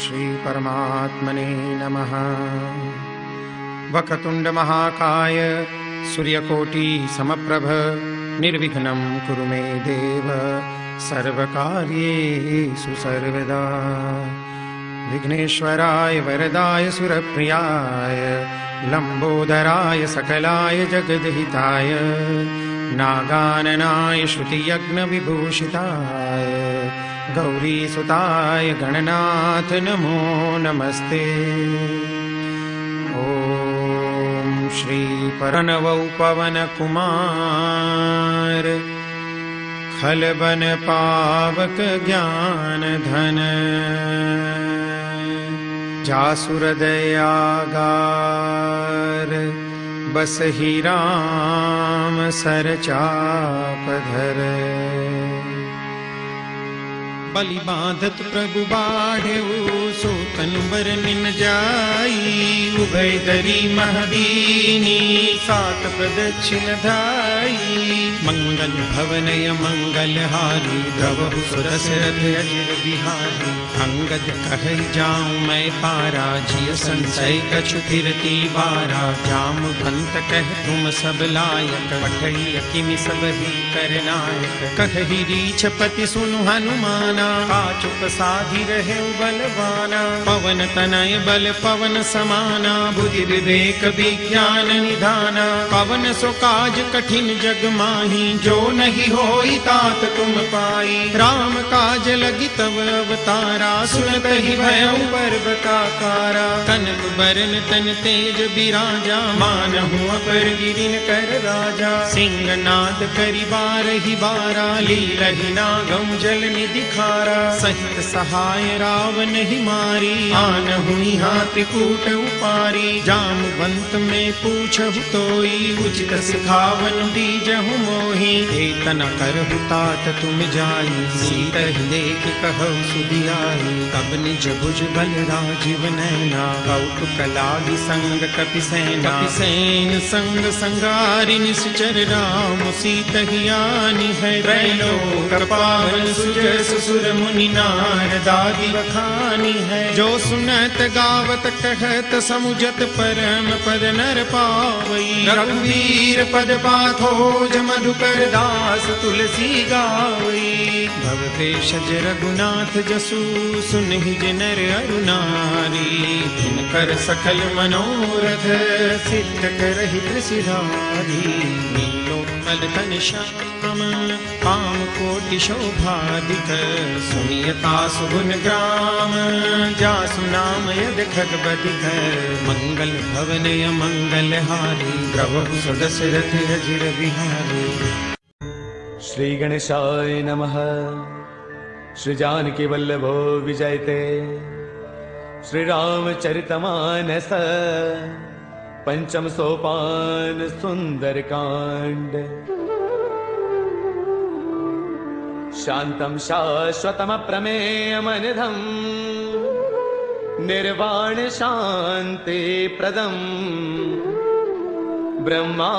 श्री परमात्मने नमः। वक्रतुंड महाकाय सूर्यकोटि समप्रभ निर्विघ्नं कुरु मे देव सर्वकार्येषु सर्वदा। विघ्नेश्वराय वरदाय सुरप्रियाय लंबोदराय सकलाय जगद्हिताय नागाननाय श्रुतियज्ञ विभूषिताय गौरीसुताय गणनाथ नमो नमस्ते। ओम श्री परनवौ पवन कुमार खलबन पावक ज्ञान धन जासुर दयागार बसहि राम सर चाप धर। बलि बांधत प्रभु बाढ़ेऊ सोतन बर निन जाई उभय दरी महदीनी सात प्रदक्षिण धाई। मंगल भवनय मंगल हारी द्रवहु सुरसरथ अजिर बिहारी। अंगद कह जाऊं मैं पारा जिय संशय कछु फिरती बारा। जामवंत कह तुम सब लायक पठई किमि सब ही करनायक। कहि रीछपति सुनु हनुमान चुप साधि रहे बलवाना। पवन तनय बल पवन समाना बुद्धि विवेक विज्ञान निधाना। पवन सो काज कठिन जग माही जो नहीं होई तात तुम पाई। राम काज लगी तब अवतारा सुनत ही भयउ पर्वताकारा। कनक बरन तन तेज बिराजा मानहु अपर गिरिन कर राजा। सिंहनाद करि बारहि बारा लीलहि नागम जल निधि सहित सहाय रावण ही मारी। आनहु हाथी कूट उपारी जामवंत में पूछहु तोई। उचित सिखावन दीजहु मोहि एतना करहु तात तुम जाई। सीत लेख कहु सुधियाई तब निज भुज बल राजीव नैना। कौतुक लागी संग कपिसेना कपिसेन संग संगारि निश्चर राम सीत हियानि है। त्रैलोक पावन सुजस सुर मुनि नारदादि बखानी है। जो सुनत गावत कहत समुझत परम पद नर पावई। रघुवीर पद पाथोज मधुकर दास तुलसी गावई। भव भेषज रघुनाथ जसु सुनहि नर अरु नारी। जिनकर सकल मनोरथ सिद्ध करहि त्रिशिरारी। नीलोत्पल तन श्याम काम कोटि शोभाधिक। सुनियता सुगुन ग्राम जासु नाम यद खगबधिक। मंगल भवनय मंगल हारी द्रवहु सुदशरथ अजिर बिहारी। श्री गणेशाय नमः। श्री जानकी वल्लभो विजयते। श्री रामचरितमानस पंचम सोपान सुंदर कांड। शांतं शाश्वतम प्रमेयमनिधं निर्वाण शांति प्रदं। ब्रह्मा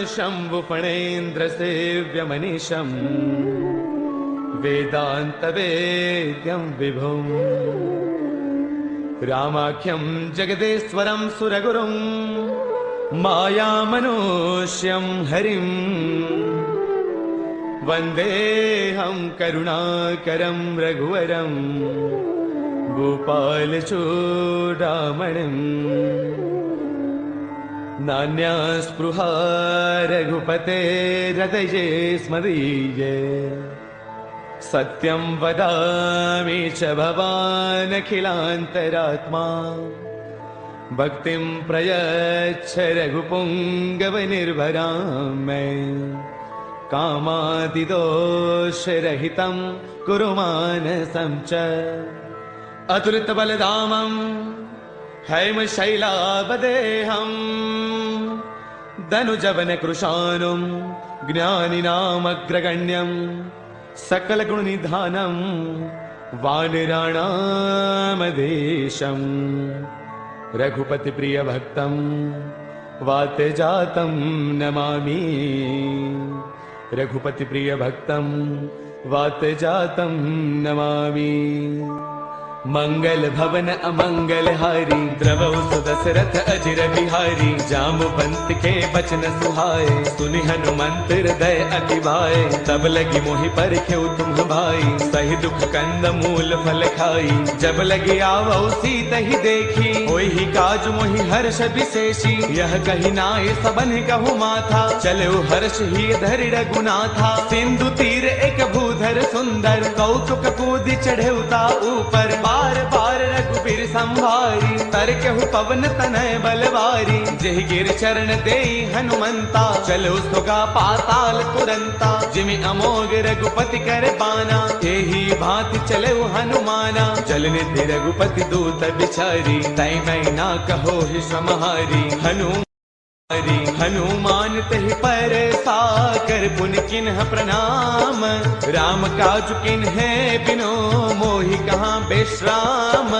शंभु फणेन्द्र सेव्य मनीषं वेदांत वेद्यं विभुं। रामाख्यं जगदेश्वरं सुरगुरुं मायामनुष्यं हरिं। वन्देऽहं करुणाकरं रघुवरं भूपालचूडामणिम्। नान्या स्पृहा रघुपतेर्हृदये स्मदीये। सत्यं वदामि च भवान् अखिलान्तरात्मा। भक्तिं प्रयच्छ रघुपुङ्गवनिर्भरां मे। कामादिदोषरहितं कुरु मानसं च। अतुलितबलधामं हैमशैलावदेहं। धनुजवनकृशानुं ज्ञानिनामग्रगण्यं। सकलगुणनिधानं वानराणामधीशं। रघुपतिप्रियभक्तं वातजातं नमामि। रघुपति प्रिय भक्तं वातजातं नमामि। मंगल भवन अमंगल हारी, द्रवहु सुदशरथ अजिर बिहारी। जामवंत के बचन सुहाए, सुनि हनुमंत हृदय अति भाए। तब लगी मोहि परखेउ तुम भाई, सही दुख कंद मूल फल खाई। जब लगी आवौ सीत ही देखी, होई ही काज मोहि हर्ष विशेषी। यह कही नाय सबन कहु माथा, चलो हर्ष ही धरि रघुनाथा। सिंधु तीर एक भूधर सुंदर, कौतुक कूदि चढ़े उता ऊपर। बार बार रघुबीर संभारी, तरकहु पवन तनय बलवारी। जेहि गिर चरण देई हनुमंता, चलो सुगा पाताल तुरंता। जिमि अमोघ रघुपति कर बाना, एही भांति चले हनुमाना। जल निधि रघुपति दूत बिचारी, तै मैं ना कहो ही समहारी। हनुमान तहि पर साकर, पुन किन्ह प्रणाम। राम काज किन्हे बिनो, मोहि कहाँ बेश्राम।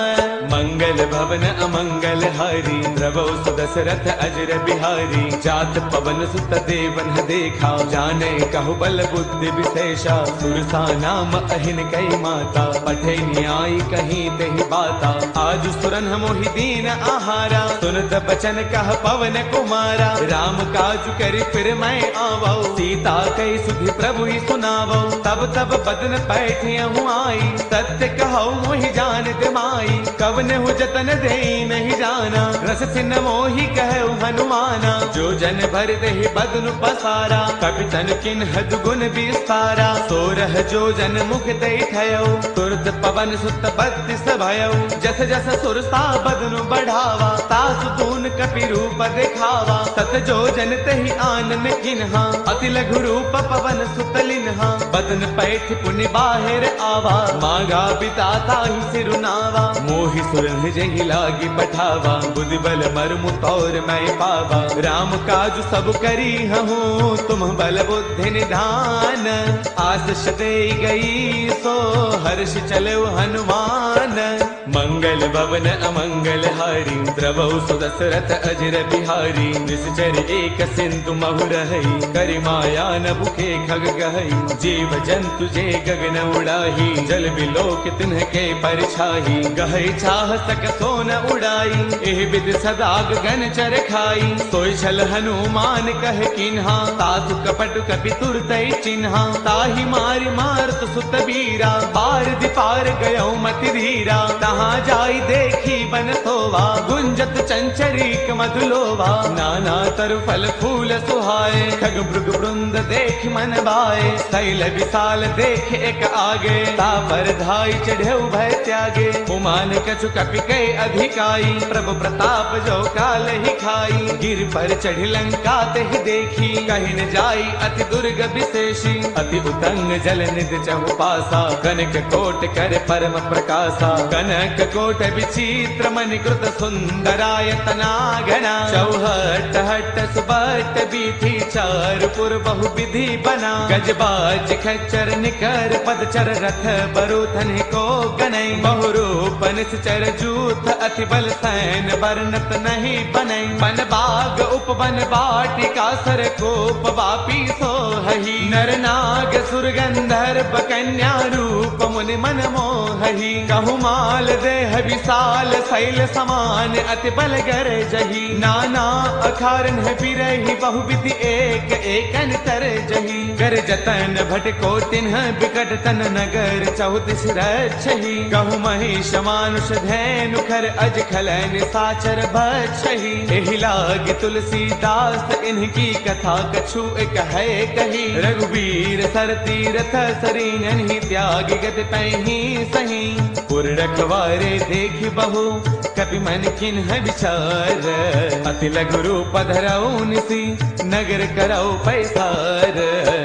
मंगल भवन अमंगल हारी, द्रवहु सुदशरथ अजिर बिहारी। जात पवन सुत देवन देखा, जाने कहु बल बुद्धि विशेषा। सुरसा नाम अहिन कई माता, पठे न्याय कहीं तेहि बाता। आज सुरन मोहि दीन आहारा, सुनत बचन कह पवन कुमारा। राम काज करि फिर मैं आवौ, सीता कई सुधि प्रभु ही सुनावौ। तब तब बदन पैठियहु आई, सत्य कहौ मोहि जान माई। कवन हु जतन देई नहीं जाना, रस सिन मोहि कहु हनुमाना। जो जन भर देहि बदनु पसारा, कपितन किन्ह दुगुन विस्तारा। सोरह जो जन मुख देई थयौ, तुरत पवन सुत बत्तीस भयौ। जस जस सुरसा बदनु बढ़ावा, तासु तून कपि रूप दिखावा। सत जो जन तहि आनन किन्हा, अति लघु रूप पवन सुत लिन्हा। बदन पैठ पुनि बाहिर आवा, मांगा बिता ताहि सिरुनावा। मोहि सुरन जहि लागी पठावा, बुद्धि बल मर्मु तौर मैं पावा। राम काज सब करी हूँ, तुम बल बुद्धि निधान। आशीष दे गई सो, हर्ष चलो हनुमान। मंगल भवन अमंगल हारी, द्रवहु सुदशरथ अजिर बिहारी। निश्चर एक सिंधु महु रहई, करि माया न भुखे खग गहई। जीव जंतु जे गगन उड़ाही, जल बिलोक तिन्ह के परछाही। गहई चाह सक सोन उड़ाई, एह विधि सदा गगन चर खाई। सोई छल हनुमान कह किन्हा, तासु कपट कपि तुरतै चिन्हा। ताहि मारि मारत सुत बीरा, बार दिपार गयौ मति धीरा। तहाँ जाई देखी बन सोवा, गुंजत चंचरीक मधुलोवा। नाना तरु फल फूल सुहाए, खग मृग वृंद देख मन भाए। शैल विशाल देख एक आगे, तापर धाई चढ़े भय त्यागे। उमान कछु कपि कै अधिकाई, प्रभु प्रताप जो काल ही खाई। गिर पर चढ़ लंका तेहि देखी, कहि न जाई अति दुर्ग विशेषी। अति उतंग जल निधि चहु पासा, कनक कोट कर परम प्रकाशा। कनक कोट विचित्र मणिकृत सुंदरायतना घना। चौहट हट सुबट बीथी, चार पुर बहु विधि बना। गजबाज खच्चर निकर, पदचर रथ बरुथन को गनई। बहुरूप निश्चर जूथ, अति बल सैन वर्णत नहीं बनई। बन बाग उपवन बाटिका, सर कोप वापी सोहही। नर नाग सुर गंधर्व कन्या, रूप मुनि मन मोहही। कहु माल देह विशाल, शैल समान अति बल गर जही। नाना अखारन बिरही, बहु विधि एक एकन तर जही। कर जतन भटको तिन्ह, बिकट तन नगर चौतीस रक्षही। कहु महिष मानुष धैनु, खर अज खलन साचर बछही। एहि लाग तुलसीदास, इनकी कथा कछु एक है कही। रघुबीर सर तीरथ सरीन ही, त्याग गत पैही सही। पुर रखवारे देखि बहु, कपि मन किन्ह विचार। अति लघु रूप धरऊ निसी, नगर करऊ पैसार।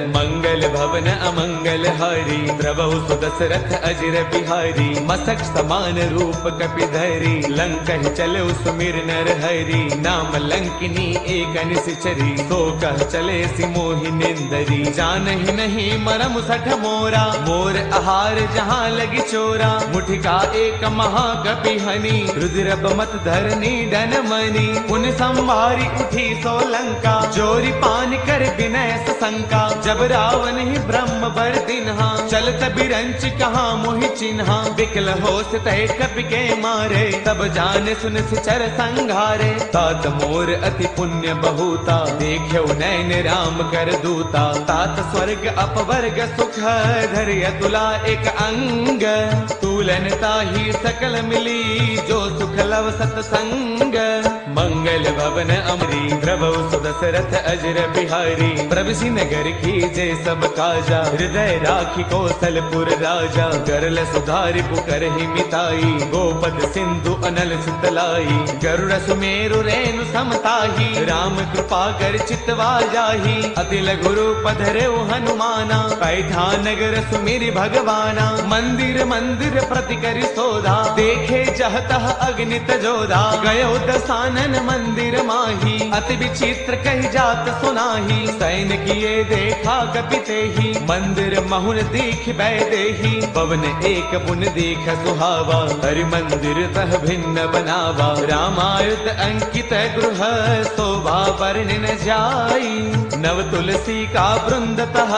मंगल भवन अमंगल हारी, द्रवहु सुदशरथ अजिर बिहारी। मसक समान रूप कपि धरी, लंकहि चलो सुमिर नर हरि। नाम लंकिनी एक निश्चरी, सो कह चले सि मोहि निंदरी। जानहि नहीं मरम सठ मोरा, मोर आहार जहाँ लगी चोरा। मुठिका एक महाकपि हनि, रुद्र मत धरनी डन मनी। पुन संभारी उठी सो लंका, जोरी पान कर विनय शंका। जब रावण ही ब्रह्म बर दिन्हा, चलत बिरंच कहाँ मोहि चिन्हा, विकल हो तय कपि के मारे, तब जाने सुन सिचर संघारे। तात मोर अति पुण्य बहुता, देख्यो नैन राम कर दूता, तात स्वर्ग अपवर्ग सुख, धैर्य तुला एक अंग, तूलन ताही सकल मिली, जो सुख लव सतसंग। मंगल भवन अमरी, द्रवौ सुदशरथ अजर बिहारी, प्रभुषि नगर की जय सब काजा, हृदय राखी कौशलपुर राजा, गरल सुधारि पुकर ही मिताई, गोपद सिंधु अनल सुतलाई, गरुड़ सुमेरु रेणु समताही, राम कृपा कर चितवा जाही, अति लघु रूप धरौ हनुमाना, पैठा नगर सुमिरि भगवाना, मंदिर मंदिर प्रति करि सोधा, देखे जहतः अग्नित जोधा, गयो दसानन मंदिर माही, अति विचित्र कही जात सुनाही, सैन किए देखा कपिते ही, मंदिर महुन दीख बैदेही, पवन एक पुन दीख सुहावा, हरि मंदिर तह भिन्न बनावा, रामायण अंकित गृह शोभा वर्णि न जाई, नव तुलसी का वृंद तह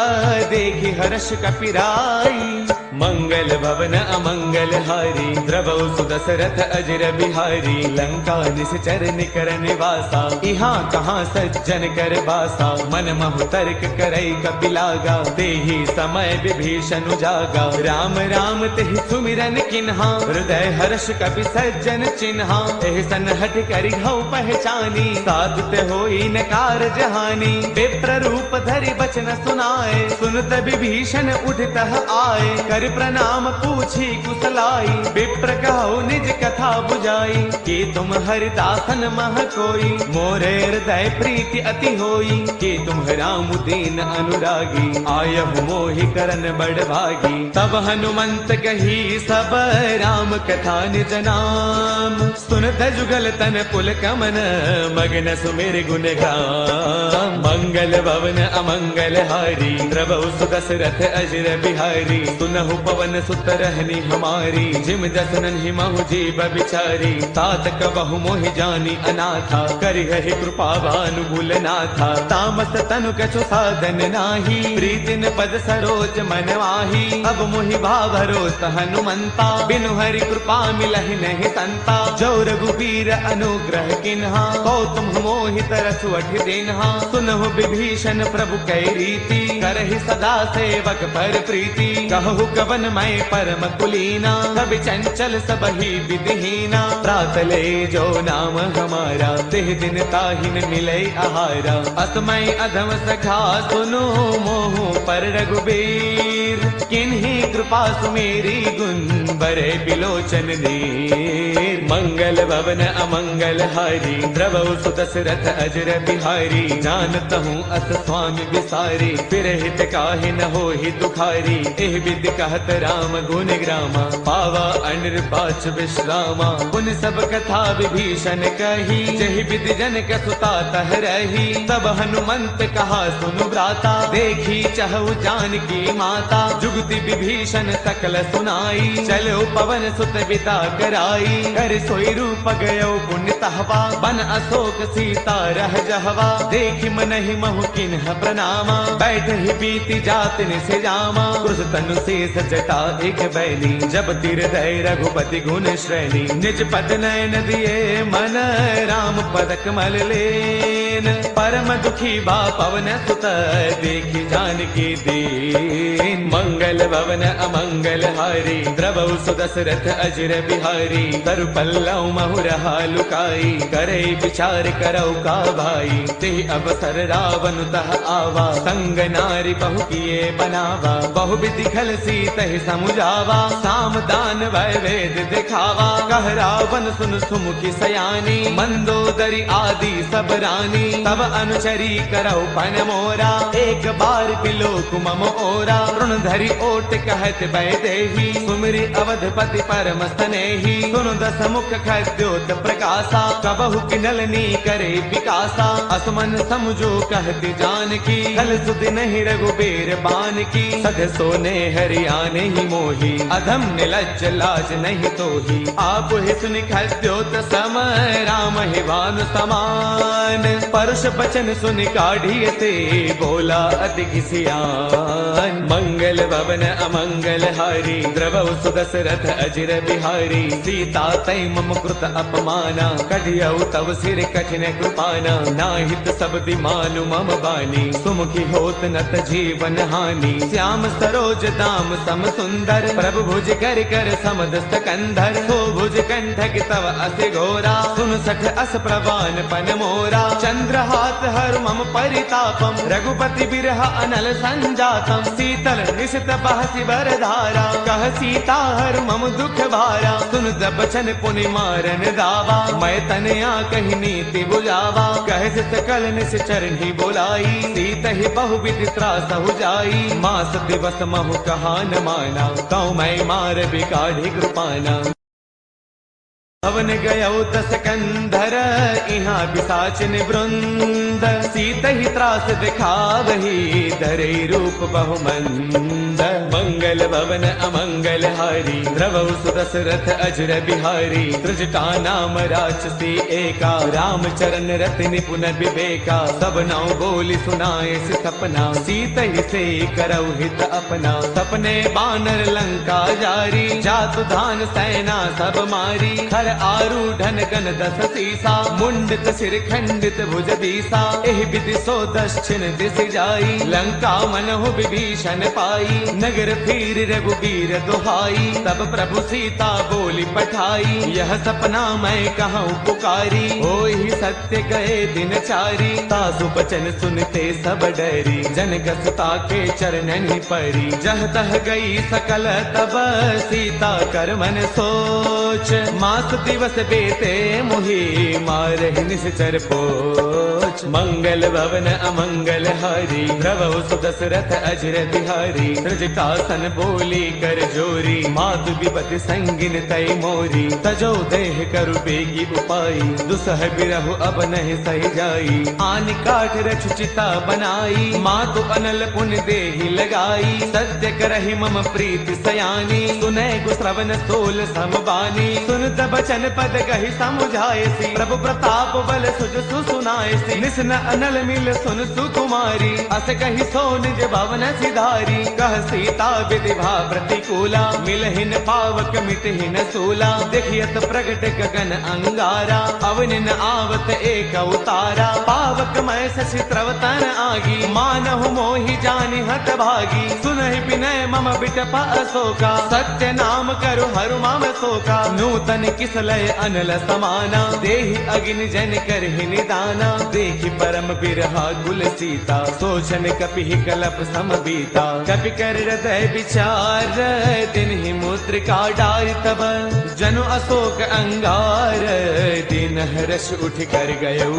देखी हर्ष कपिराई। मंगल भवन अमंगल हारी, द्रवौ सुदशरथ अजर बिहारी, लंका निश्चर निकर निवासा, यहाँ कहाँ सज्जन कर बासा, मन महु तर्क करई कपिलागा, तेहि समय विभीषण जागा, राम राम तेहि सुमिरन किन्हा, हृदय हर्ष कपि सज्जन चिन्हा, एहि सन हठ करि हऊ पहचानी, साधुत होई न कारज हानि, विप्र रूप धरि बचन सुनाए, सुनत विभीषण उठतः आए, कर प्रणाम पूछी कुशलाई, विप्र कहो निज कथा बुझाई, कि तुम हरिदासन मह कोई, मोरे हृदय प्रीति अति होई, कि तुम राम दीन अनुरागी, आयहु मोहि करन बड़ भागी, तब हनुमंत कही सब राम कथा निज नाम, सुनत जुगल तन पुल कमन, मगन सुमिर गुण गाम। मंगल भवन अमंगल हारी, द्रवौ सुदशरथ अजर बिहारी, सुनहु पवन सुत रहनी हमारी, जिम दसनन ही महु जीव बिचारी, तात कबहु मोहि जानी अनाथा, करिहि कृपा भानुकुल नाथा, तामस तनु कछु साधन नाही, प्रीतिन पद सरोज मन माही, अब मोहि भावरोत हनुमंता, बिनु हरि कृपा मिलहि नहीं संता, जो रघुबीर अनुग्रह किन्हा, को तुम मोहि तरसु अठि दिन्हा, सुनहु विभीषण प्रभु कै रीति, करहि सदा सेवक पर प्रीति, कहु कवन मैं परम कुलीना, कभी चंचल सबही विधिहीना, प्रातले जो नाम हमारा, तिह दिन ताहिन मिले आहारा, असमय अधम सखा सुनो मोहु पर रघुबीर, किन्ही कृपा सुमेरी गुण बरे बिलोचन नीर। मंगल भवन अमंगल हारी, द्रवौ सुदशरथ अजर बिहारी, जानत हूँ अस स्वामी विसारी, फिर हित काहि न होहि दुखारी, एह विधि कहत राम गुण ग्रामा, पावा अनिर्बाच विश्रामा, पुन सब कथा विभीषण कही, जहि विधि जनक सुता तह रही, तब हनुमंत कहा सुनु भ्राता, देखी चहु जानकी माता, जुगति विभीषण सकल सुनाई, चलो पवन सुत बिता कराई, कर सोई रूप गयो पुण्य तहवा, बन अशोक सीता रह जहवा, देखी मन ही महु किन्ह प्रणामा, बैठ ही बीती जात निसे जामा, क्रुश तनु शेष जटा एक बैली, जब तिर दय रघुपति गुण श्रेणी, निज पद नयन दिए मन राम पद कमल लेन, परम दुखी बा पवन सुत देखी जानकी दीन। मंगल भवन अमंगल हारी, द्रवौ सुदशरथ अजर बिहारी, तरु पल्लव महु रहा लुकाई, करे विचार करौ का भाई, ते अवसर रावण तह आवा, संग नारी बहु किए बनावा, बहु विधि खल सीतहि समुझावा, साम दान वै वेद दिखावा, कह रावण सुन सुमुखी सयानी, मंदोदरी आदि सब रानी, तब अनुचरी करौ पन मोरा, एक बार बिलोक मम ओरा, ऋण धरि ओट कहत बैदेही, सुमिरि अवधपति परम स्नेही, सुनु दस मुख खद्योत प्रकाशा, कबहु किनलनी करे विकासा, असमन समझो कहती जानकी, कल सुध नहीं रघुबीर बान की, सध सोने हरियाने ही मोही, अधम निलज्ज लाज नहीं तोही, आप ही सुनि खद्योत सम राम ही भानु समान, परुष बचन सुन काढ़िए ते बोला अति किसियान। मंगल भवन अमंगल हारी द्रवौ सुदशरथ अजिर बिहारी। सीता तै मम कृत अपमाना कढ़ियौ तव सिर कठिन कृपाना। नाहित सब दिमानु मम बानी सुमुखी होत नत जीवन हानि। श्याम सरोज दाम सम सुंदर प्रभु भुज कर कर समदस्त कंधर। सो भुज कंठक तव अति घोरा सुन सठ अस प्रवान पन मोरा। चंद्रहास हर मम परितापम रघुपति बिरह अनल संजातम। शीतल निशित बहसी बर धारा कह सीता हर मम दुख भारा। सुन बचन पुनि मारन दावा मैं तनया कही नीति बुलावा। कह सकल निश चरणी बोलाई सीत ही बहुविध त्रास हो जाई। मास दिवस महु कहा न माना कौ मैं मार बिकाढ़ी कृपाना। भवन गयो दस कंधर इहाँ पिशाचिन वृंद। सीत ही त्रास दिखावही धरे रूप बहुमंद। मंगल भवन अमंगल हारी द्रवौ सुदशरथ अजर बिहारी। त्रिजटा नाम राक्षसी एका रामचरण रति निपुण विवेका। सब नाव बोली सुनाए से सपना सीत ही से करौ हित अपना। सपने बानर लंका जारी जातु धान सेना सब मारी। खर आरूढ़न गण दस सीसा मुंडित सिर खंडित भुज दीसा। एहि विधि सो दक्षिण दिस जाई लंका मनहु विभीषण पाई। नगर फिर रघुबीर दुहाई तब प्रभु सीता बोली पठाई। यह सपना मैं कहूँ पुकारी होई सत्य गए दिन चारी। तासु बचन सुनते सब डरी जनक सुता के चरणन परी। जह तह गई सकल तब सीता कर मन सोच। मास दिवस बेते मुहि मारहि निश्चर पोच। मंगल भवन अमंगल हारी द्रवौ सुदशरथ अजर बिहारी। त्रिजटासन बोली कर जोरी मातु विपति संगिन तय मोरी। तजो देह करु बेगी उपाई दुसह बिरहु अब नहीं सही जाई। आन काठ रच चिता बनाई मातु अनल पुन देहि लगाई। सत्य करहि मम प्रीति सयानी सुनै गुश्रवण सोल समबानी। सुनत बचन पद कही समुझायसी प्रभु प्रताप बल सुज सुनायसी। निस्न अनल मिल सुन सुकुमारी अस कही सो निज भवन सिधारी। कह सीता विधि भा प्रतिकूला मिलहिन पावक मिटहिन सूला। देखियत प्रगट गगन अंगारा अवनिन आवत एक अवतारा। पावक मैं शशि त्रवतन आगी मानहु मोहि जानि हत भागी। सुनहि विनय मम बिटप अशोका सत्य नाम करु हरु मम शोका। नूतन किसलय अनल समाना देहि अगिन जन करहि निदाना। देखि परम बिरहा कुल सीता सोचन कपि कलप सम बीता। कपि कर हृदय विचार दिन ही मुद्रिका डार तब जनु अशोक अंगार। दिन हर्ष उठ कर गयो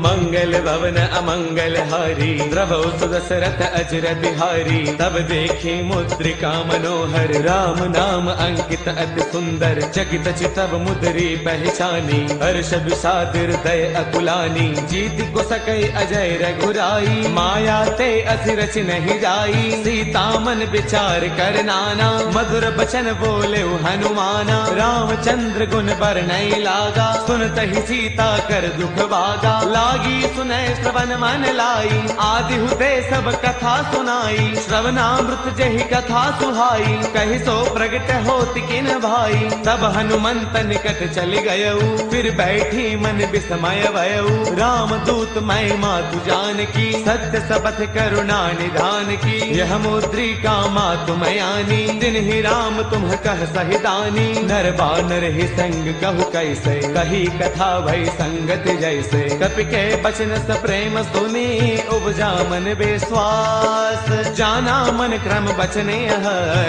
मंगल भवन अमंगल हारी द्रवौ सुदशरथ अजर बिहारी। तब देखी मुद्रिका मनोहर राम नाम अंकित अति सुंदर। चकित चितव मुद्री पहचानी हर्ष विषाद हृदय अकुलानी। जीत को सकै अजय रघुराई माया ते असि रच नहीं जाई। सीता मन विचार कर नाना मधुर बचन बोले हनुमाना। रामचंद्र गुण बरनई लागा सुनत ही सीता कर दुख भागा। लागी सुनय श्रवण मन लाई आदि हुते सब कथा सुनाई। श्रवणामृत जहि कथा सुहाई कहि सो प्रगट होत किन भाई। तब हनुमंत निकट चल गयऊ फिर बैठी मन विस्मय भयऊ। राम दूत मैं मातु जान की सत्य सबथ करुणा निधान की। यह मुद्रिका मातु मयानी दिन ही राम तुम कह सहिदानी। नर बानर ही संग कहु कैसे कही कथा भई संगत जैसे। कपि के बचन स प्रेम सुनी उपजा मन विश्वास। जाना मन क्रम बचने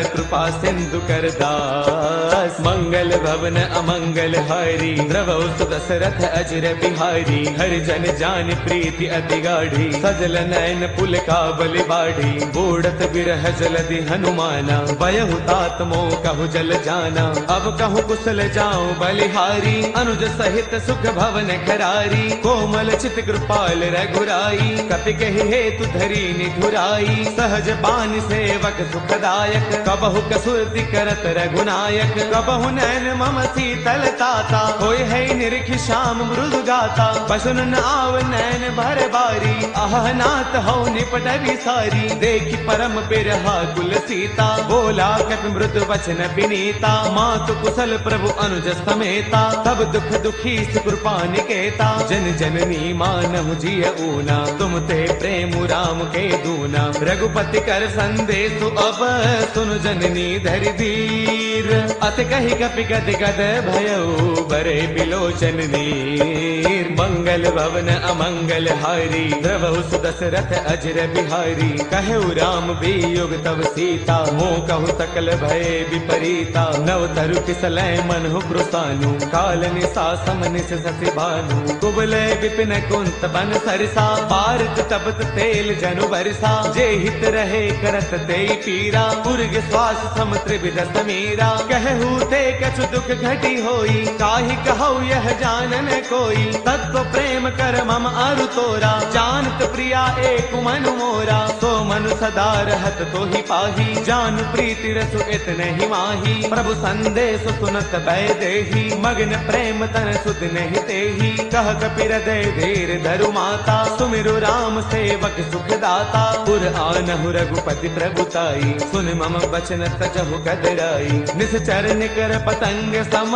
कृपा सिंधु कर दास। मंगल भवन अमंगल हारी द्रवौ सुदशरथ अजर बिहारी। हरि जन जान प्रीति अति गाढ़ी सजल नयन पुल का बलि बाढ़ी। बूढ़त बिरह जलधि हनुमाना बयहु तात मोह कहु जल जाना। अब कहु कुशल जाऊं बलिहारी अनुज सहित सुख भवन खरारी। कोमल चित कृपाल रघुराई कपि कहि हेतु धरी निधुराई। सहज बान सेवक सुखदायक कबहु कसुरति करत रघुनायक। नायक कबहु नैन मम शीतल ताता कोई है निरख श्याम मृदु गाता बसुन न आव नैन भर बारी आह नाथ हौ निपट विसारी देखी परम बिरहा कुल सीता बोला कपि मृदु वचन विनीता मातु कुशल प्रभु अनुज समेता तब दुख दुखी कृपा निकेता जन जननी मानहु जिय ऊना तुम ते प्रेम राम के दूना रघुपति कर संदेश अब सुन जननी धरि धीर अत कही कपि गद गद भयउ बरे बिलोचन नीर मंगल भवन अमंगल हारी द्रवहु सुदशरथ अजर बिहारी कहु राम वियोग तब सीता मोह कहु सकल भय विपरीता नव तरु किसलय मनहु कृसानु काल निसा समनिस ससि भानु कुबलय विपिन कुंत बन सरसा पारत तपत तेल जनु बरसा जे हित रहे करत ते पीरा उर्ग श्वास सम त्रिविध समीरा कहु ते कछु दुख घटी होई काहि कहु यह जानन कोई तत्व प्रेम कर मम अरु तोरा जानत प्रिया एक मनु मोरा सो मनु सदा रहत तो ही पाही जान प्रीति रसु इतने ही माही प्रभु संदेश सुनत भय देही मग्न प्रेम तन सुध नहीं तेही कह कपि हृदय धीर धरु माता सुमिरु राम सेवक सुख दाता पुर आनहु रघुपति प्रभुताई सुन मम वचन तजहु कदराई निश्चर निकर पतंग सम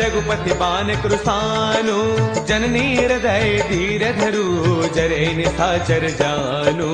रघुपति बान कृसानु जननी हृदय धीर धरु जरे निशाचर जानु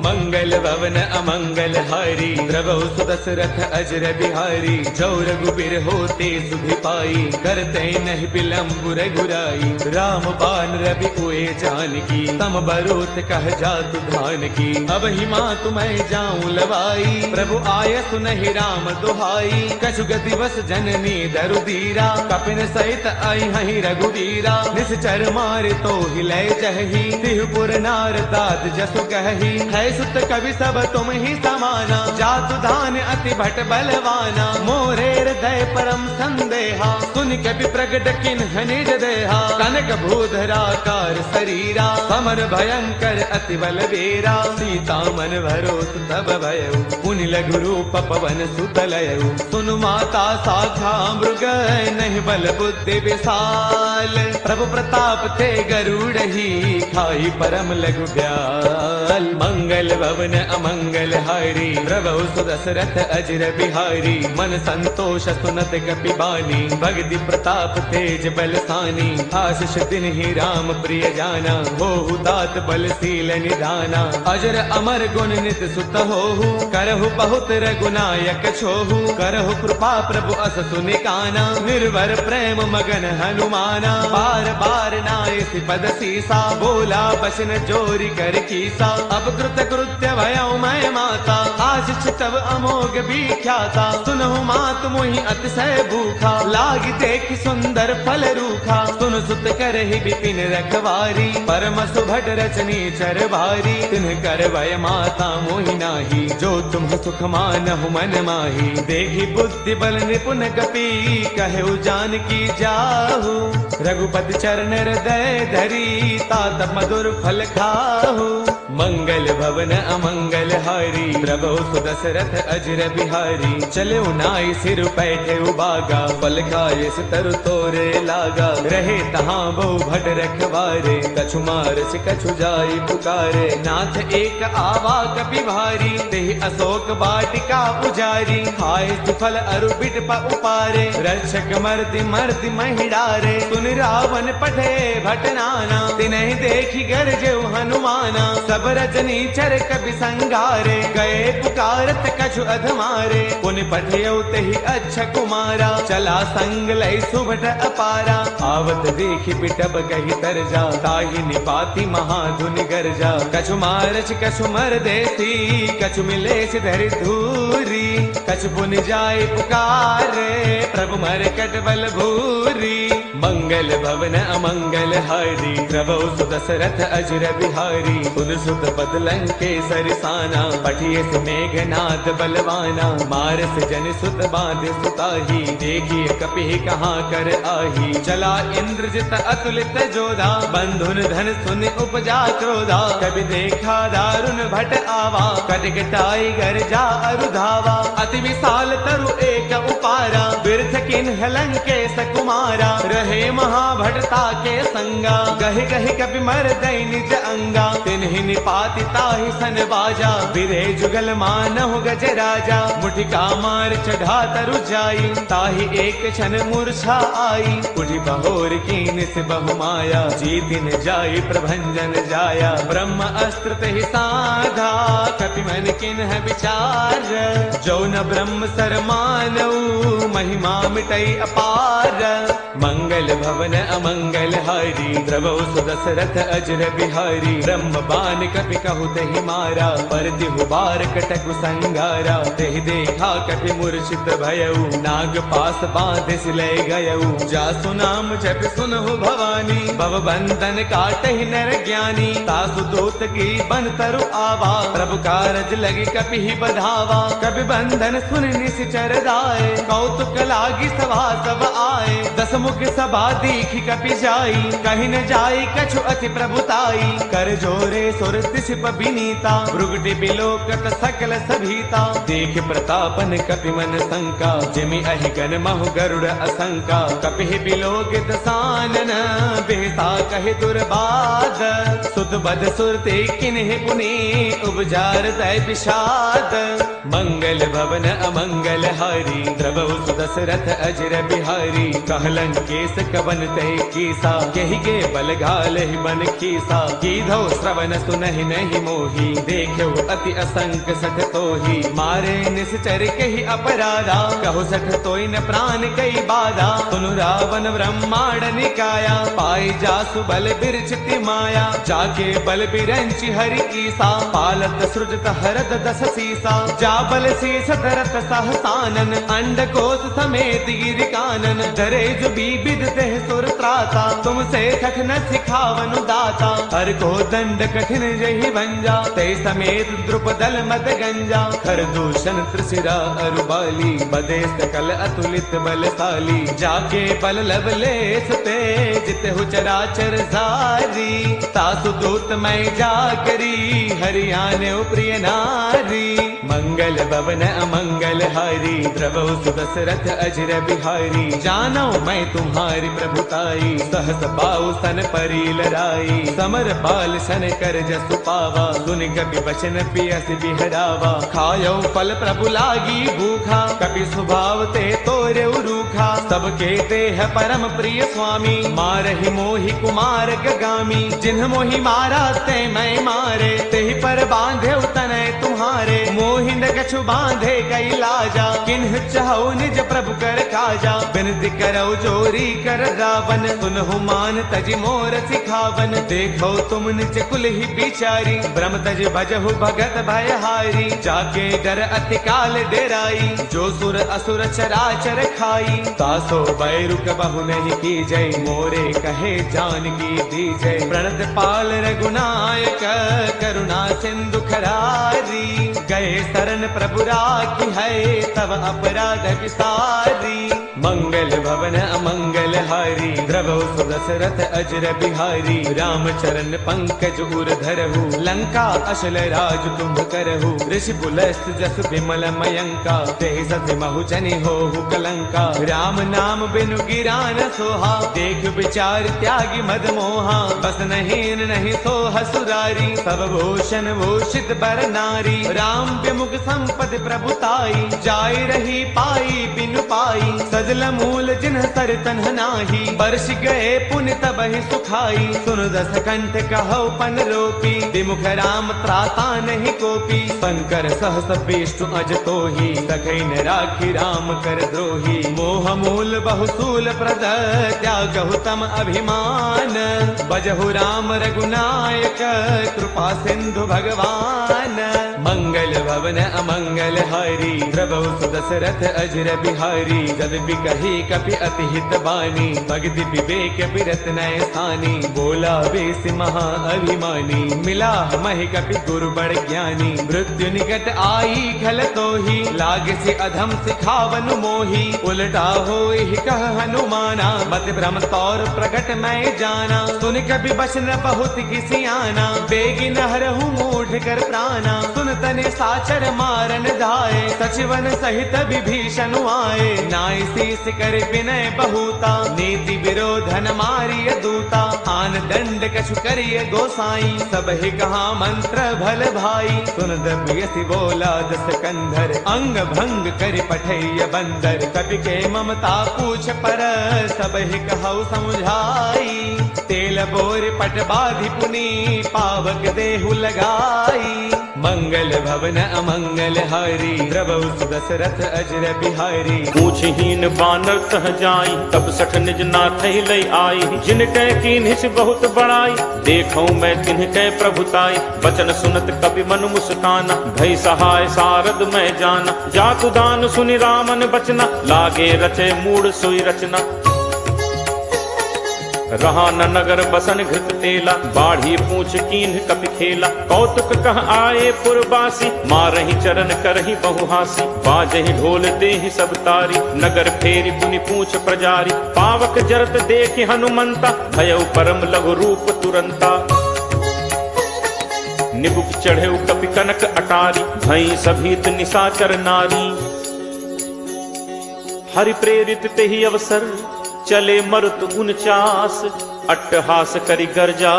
मंगल भवन अमंगल हारी द्रवहु सुदशरथ अजर बिहारी जो रघुबीर होते सुधि पाई करते नहीं विलंब रघुराई राम बान रवि उए जानकी तम बरोत कह जातु धान की अब ही माँ तुम्हें जाऊं लवाई प्रभु आय सुनहि राम दुहाई कछु दिवस जननी दरु धीरा कपिन सहित आई हहि रघुवीरा निश्चर मारे तो हिलय जही तिहुपुर नार दाद जसु कही है सुत कवि सब तुम ही समाना जातु धान अति भट बलवाना मोरे हृदय परम संदेहा सुन कपि प्रगट किन्ह निज देहा कनक भूधराकार शरीरा समर भयंकर अति बल वीरा सीता मन भरोस तब भयउ पुनि लघु रूप पवन सुतलयउ सुनु माता शाखा मृग नहीं बल बुद्धि विशाल प्रभु प्रताप थे गरुड़ही खाई परम लघु ब्याल मंगल भवन अमंगल हारी प्रभु सुदशरथ अजर बिहारी मन संतोष सुनत कपि बानी भगति प्रताप तेज बलसानी आशीष दिन ही राम प्रिय जाना होहु दात बलशील निधाना अजर अमर गुण नित सुत होहु करहु बहुत रघुनायक छोहु करहु कृपा प्रभु अस सुनिकाना निर्भर प्रेम मगन हनुमाना बार बार नाय पद सीसा बोला बसन जोरी कर कीसा अब कृत कृत्य भयउ मैं माता आशीष तब अमोघ विख्याता सुनहु मात मोहि अतिशय भूखा लागी देखि सुंदर फल रूखा सुन सुत करहि विपिन रखवारी परम सुभट रचनी चर भारी तिन्ह कर भय माता मोहि नाही जो तुम सुख मानहु मन माही देखी बुद्धि बल निपुण कपि कहु जानकी जाहु रघुपति चरण हृदय धरी तात मधुर फल खाहु मंगल भवन अमंगल हारी प्रभु सुदशरथ अजर बिहारी चले नाई सिर बैठे उबागा पल खाए तरु तोरे लागा रहे तहाँ बहु भट रखवारे कछु मारस कछु जाई पुकारे नाथ एक आवा कपि भारी तेहि अशोक बाटिका पुजारी खाए सुफल अरु बिट प उपारे रक्षक मर्दि मर्दि महिडारे सुन रावण पठे भट नाना तिन्हि देखी गरजे हनुमाना सब रजनी चर कपि संगारे गए पुकारत कछु अधमारे पुनि पठयउ तेहि अच्छा कुमारा चला संग लय सुभट अपारा आवत देखि पिटब कहि तरजा ताहि निपाति महाधुनि गरजा कछु मारच कछु मर देसी कछु मिलेस धरि धूरी कछु पुनि जाय पुकारे प्रभु मर कट बल भूरी मंगल भवन अमंगल हारी प्रभु सुदशरथ अजर बिहारी सुन सुत पद लंकेसर साना पठिए मेघनाद बलवाना मारस जन सुत बांध सुताही देखिए कपि कहाँ कर आही चला इंद्रजित अतुलित जोधा बंधुन धन सुन उपजा क्रोधा कभी देखा दारुण भट आवा कटकटाई घर जा अरुधावा अति विशाल तरु एक उपारा, बिरथ किन्ह लंकेश कुमारा, रहे महाभटता के संगा, गहि गहि कपि मर दई निज अंगा, तिन्हि निपाति ताहि सन बाजा, बिरे जुगल मानहु गज राजा, मुठिका मार चढ़ा तरु जाई, ताहि एक क्षण मूर्छा आई, उठि बहोर कीन से बहु माया, जीतिन जाई प्रभंजन जाया, ब्रह्म अस्त्र तेहि साधा, कपि मन किन्ह विचार, जो न ब्रह्म सर मानऊ, महिमा मिटई अपार, मंगल भवन अमंगल हारी, द्रवौ सुदशरथ अजर बिहारी, ब्रह्म बान कपि कहु तेहि मारा, पर तिहु बार कटकु संगारा, तेहि देखा कपि मूर्छित भयऊ, नाग पास बांधे सिलै गयऊ, जासु नाम जप सुनहु भवानी, भव बंधन काटहि नर ज्ञानी, तासु दूत की बन तरु आवा, प्रभु कारज लगी कपि ही बधावा, कपि बंधन सुन निश्चर दाए, कौतुक लागी सभा सब आए, दस मुख सभा दीखि कपि जाई, कहीं न जाई कछु अति प्रभुताई, कर जोरे सुर तिसिप बिनीता, भृगुटि बिलोकत सकल सभीता, देख प्रतापन कपि मन शंका, जिमि अहि गण महु गरुड़ असंका, कपि बिलोकित सानन, बेसा कहि दुर्बाद, सुत बद सुरते किन्हि पुनि, उपजार तय विषाद, मंगल भवन अमंगल हारी, द्रवौ सुदशरथ अजर बिहारी, कहलन केस कवन तय कीसा, केहि के बल घालहि बन खीसा, कीधौ श्रवण सुनहि नहीं मोही, देखौ अति असंक सठ तोही, मारे निश्चर कहि अपराधा, कहु सठ तोय न प्राण कई बाधा, सुनु रावण ब्रह्मांड निकाया, पाई जासु बल बिरचिति माया, जाके बल बिरंचि हरि ईसा, पालत सृजत हरद दस सीसा, जा बल शेष धरत सहसानन, अंड कोश समेत गिरि कानन, डरे जो बीबिद देह सुर त्राता, तुमसे सख न सिखावनु दाता, हर को दंड कठिन जहि भंजा, ते समेत द्रुपदल मद गंजा, खर दूषण त्रिशिरा अरुबाली, बदे सकल अतुलित बलशाली, जाके बल लवलेस ते, जितहु चराचर जारी, तासु दूत मैं जा करी, हरियाणे प्रिय नारी, मंगल भवन अमंगल हारी, द्रवौ सुदशरथ अजर बिहारी, जानो मैं तुम्हारी प्रभुताई, सहस बाहु सन परी लड़ाई, समर बाल सन कर जसु पावा, सुन कपि बचन पियस बिहरावा, खायो फल प्रभु लागी भूखा, कपि स्वभाव ते तोरे रूखा, सबके देह परम प्रिय स्वामी, मारहि मोहि कुमार गगामी, जिन्ह मोहि मारा ते मैं मारे, तेहि पर बांधे तनय तुम्हारे, मोहि न कछु बांधे गई लाजा, किन्ह चाहु निज प्रभु कर काजा, बिनती करौ जोरी कर रावण, सुनहु मान तज मोर सिखावन, देखो तुम निज कुल ही बिचारी, ब्रह्म तज भजहु भगत भयहारी, जाके डर अति काल डेराई, जो सुर असुर चराचर खाई, तासो बैरु कबहु नहीं की जय, मोरे कहे जान की दी जय, प्रणत पाल रघुनायक, करुणा सिंधु खरारी, गए शरण प्रभु राखी है, तब अपराध विसारी, मंगल भवन अमंगल हारी, द्रवौ सुदशरथ अजर बिहारी, राम चरण पंकज उर धरहु, लंका अशल राज तुम करहु, ऋषि पुलस्त जस विमल मयंका, तेहि सति महु जनि होहु कलंका, राम नाम बिनु गिरा न सोहा, देख विचार त्यागी मद मोहा, बस नहीं नहीं सोह सुरारी, सब भूषण भूषित बर नारी, राम विमुख संपद प्रभुताई, जाय रही पाई बिनु पाई, सजल मूल जिन्ह सर तन्ह नाही, बरस गए पुण्य तबहि सुखाई, सुन दस कंठ कहौ पन रोपी, विमुख राम त्राता नहीं कोपी, शंकर सहस विष्णु अज तोही, सखै न राखी राम कर द्रोही, मोह मूल बहुसूल प्रद, त्यागहु तम अभिमान, बजहु राम रघुनायक, कृपा सिंधु भगवान, मंगल भवन अमंगल हारी, द्रवौ सुदशरथ अजर बिहारी, जब बिकही कपि अति हित बानी, भगति विवेक बिरत नय स्थानी, बोला बेस महा अभिमानी, मिला महि कपि गुरु बड़ ज्ञानी, मृत्यु निकट आई खल तोही, लाग से अधम सिखावनु मोही, उलटा होई कह हनुमाना, मत भ्रम तौर प्रकट मैं जाना, सुन कपि बचन बहुत किसियाना, बेगी न हरहु मूढ़ कर प्राणा, सुन सुन तनि साचर मारन धाये, सचिवन सहित विभीषण आए, नाई शीस कर विनय बहुता, नीति विरोधन मारिय दूता, आन दंड कछु करिय गोसाई, सब ही कहा मंत्र भल भाई, सुन दबियसि बोला दस कंधर, अंग भंग कर पठैय बंदर, कपि के ममता पूछ पर, सब ही कहु समुझाई, तेल बोर पट बाधि पुनी, पावक देहु लगाई, मंगल भवन अमंगल हारी, द्रवहु सुदशरथ अजर बिहारी, पूछहीन बानर तह जाई, तब सठ निज नाथ लई आई, जिनकै कीन्हिस बहुत बड़ाई, देखऊं मैं तिनकै प्रभुताई, बचन सुनत कपि मनु मुस्काना, भई सहाय सारद मैं जाना, जातु दान सुनि रामन बचना, लागे रचे मूढ़ सोई रचना, रहा न नगर बसन घृत तेला, बाढ़ी पूछ कीन्ह कपि खेला, कौतुक कह आए पुरबासी, मारहि चरण करहि बहुहासी, बाजहि ढोल देहि सब तारी, नगर फेरी पुनि पूछ प्रजारी, पावक जरत देखि हनुमंता, भयउ परम लघु रूप तुरंता, निबुक चढ़ेउ कपि कनक अटारी, भई सभीत निशाचर नारी, हरि प्रेरित तेहि अवसर, चले मरुत 49, अट्टहास करि गर्जा,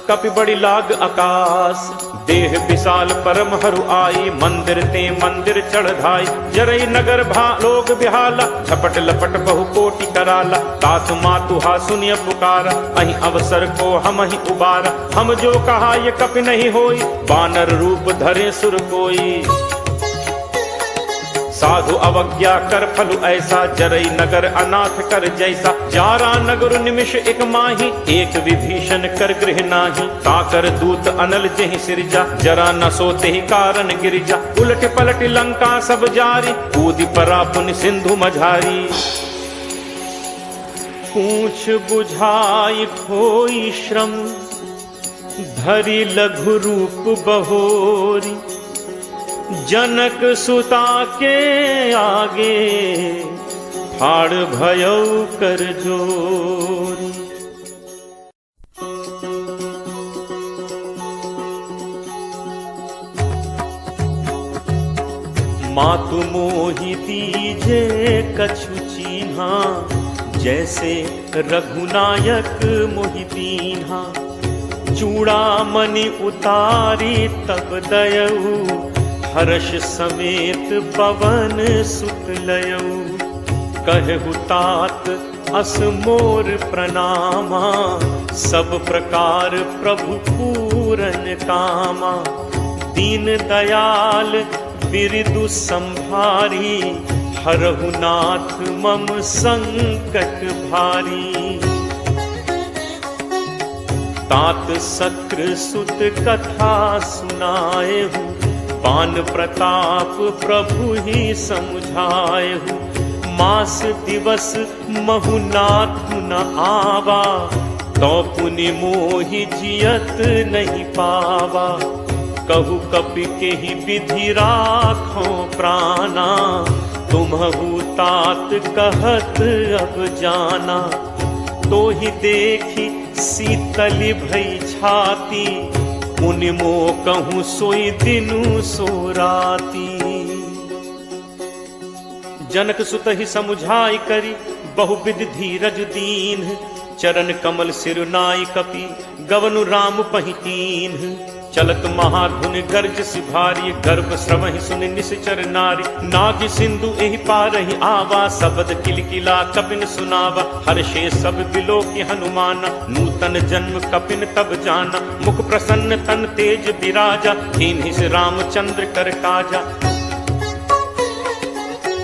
कपि बड़ी लाग आकाश, देह विशाल परम हरु आई, मंदिर ते मंदिर चढ़ धाई, जरई नगर लोग बिहाला, झपट लपट बहु कोटि कराला, तात मातु हा सुनिय पुकारा, अहि अवसर को हम ही उबारा, हम जो कहा ये कपि नहीं होई, बानर रूप धरे सुर कोई, साधु अवज्ञा कर फलु ऐसा, जरई नगर अनाथ कर जैसा, जारा नगर निमिष एक माही, एक विभीषण कर गृह नाही, ताकर दूत अनल जेहि सिरजा, जरा न सोते ही कारण गिरिजा, उलट पलट लंका सब जारी, कूदि परा पुनि सिंधु मझारी, पूछ बुझाई खोई श्रम, धरि लघु रूप बहोरी, जनक सुता के आगे, ठाड़ भयउ कर जोरी, मातु मोहि दीजे कछु चीन्हा, जैसे रघुनायक मोहि दीन्हा, चूड़ामणि उतारी तब दयऊ, हर्ष समेत पवन सुत लयऊ, कहु तात अस मोर प्रणामा, सब प्रकार प्रभु पूरन कामा, दीन दयाल बिरदु संभारी, हरहु नाथ मम संकट भारी, तात सक्र सुत कथा सुनाएहु, पान प्रताप प्रभु ही समुझाएहु, मास दिवस महु नाथ न आवा, तो पुनि मोहि जियत नहीं पावा, कहु कपि के ही विधि राखो प्राणा, तुम्हु तात कहत अब जाना, तो ही देखी शीतल भई छाती, मुनि मो कहूँ सोई दिनु सो राती, जनक सुत ही समुझाई करी, बहुविध धीरज दीन, चरण कमल सिर नाई कपि, गवनु राम पहितीन, चलत महाधुन गर्ज सिभारी, गर्भ श्रवहि सुनि निश्चर नारी, नाग सिंधु एहि पारहि आवा, शब्द किलकिला कपिन सुनावा, हर्षे सब बिलो की हनुमाना, नूतन जन्म कपिन तब जाना, मुख प्रसन्न तन तेज विराजा, कीन्हिस रामचंद्र कर काजा,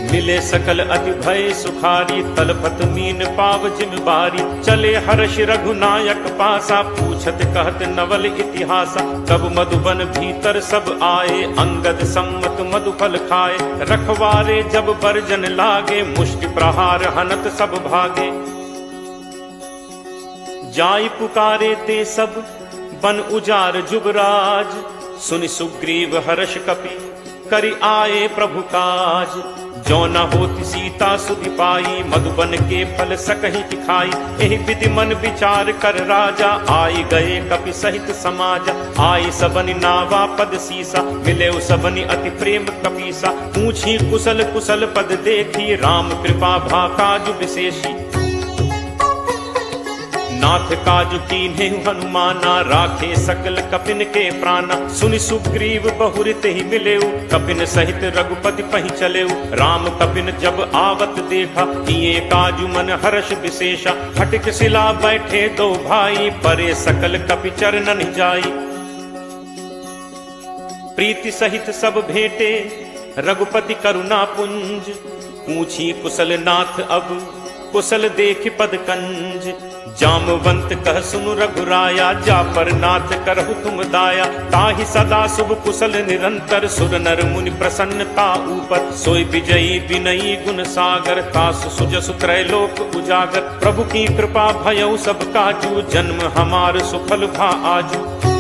मिले सकल अति भय सुखारी, तलपत मीन पाव जिम बारी, चले हर्ष रघुनायक पासा, पूछत कहत नवल इतिहासा, तब मधुबन भीतर सब आए, अंगद सम्मत मधुफल खाए, रखवारे जब बरजन लागे, मुष्टि प्रहार हनत सब भागे, जाई पुकारे ते सब बन उजार जुबराज, सुनि सुग्रीव हर्ष कपि, करि आए प्रभु काज, जो न होती सीता सुधि पाई, मधुबन के फल सकहि खाई। एहि विधि मन विचार कर राजा, आई गए कपि सहित समाज। आई सबनि नावा पद सीसा, मिले सबनि अति प्रेम कपीसा। पूछी कुशल कुशल पद देखी, राम कृपा भा काजु विशेषी। नाथ काजु कीन्हे हनुमाना, राखे सकल कपिन के प्राणा। सुनि सुग्रीव बहुरित ही मिलेउ, कपिन सहित रघुपति पहि चलेउ। राम कपिन जब आवत देखा, किए काजु मन हर्ष विशेषा। हटिक शिला बैठे दो भाई, परे सकल कपि चरणन जाई। प्रीति सहित सब भेंटे, रघुपति करुणा पुंज। पूछी कुशल नाथ अब, कुशल देख पद कंज। जामवंत कह सुनु रघुराया, जा पर नाथ करहु तुम दाया। ताहि सदा शुभ कुशल निरंतर, सुर नर मुनि प्रसन्नता ऊपर। सोई विजयी विनयी गुण सागर, तासु सुजसु त्रैलोक उजागर। प्रभु की कृपा भयउ सब काजू, जन्म हमार सुफल भा आजू।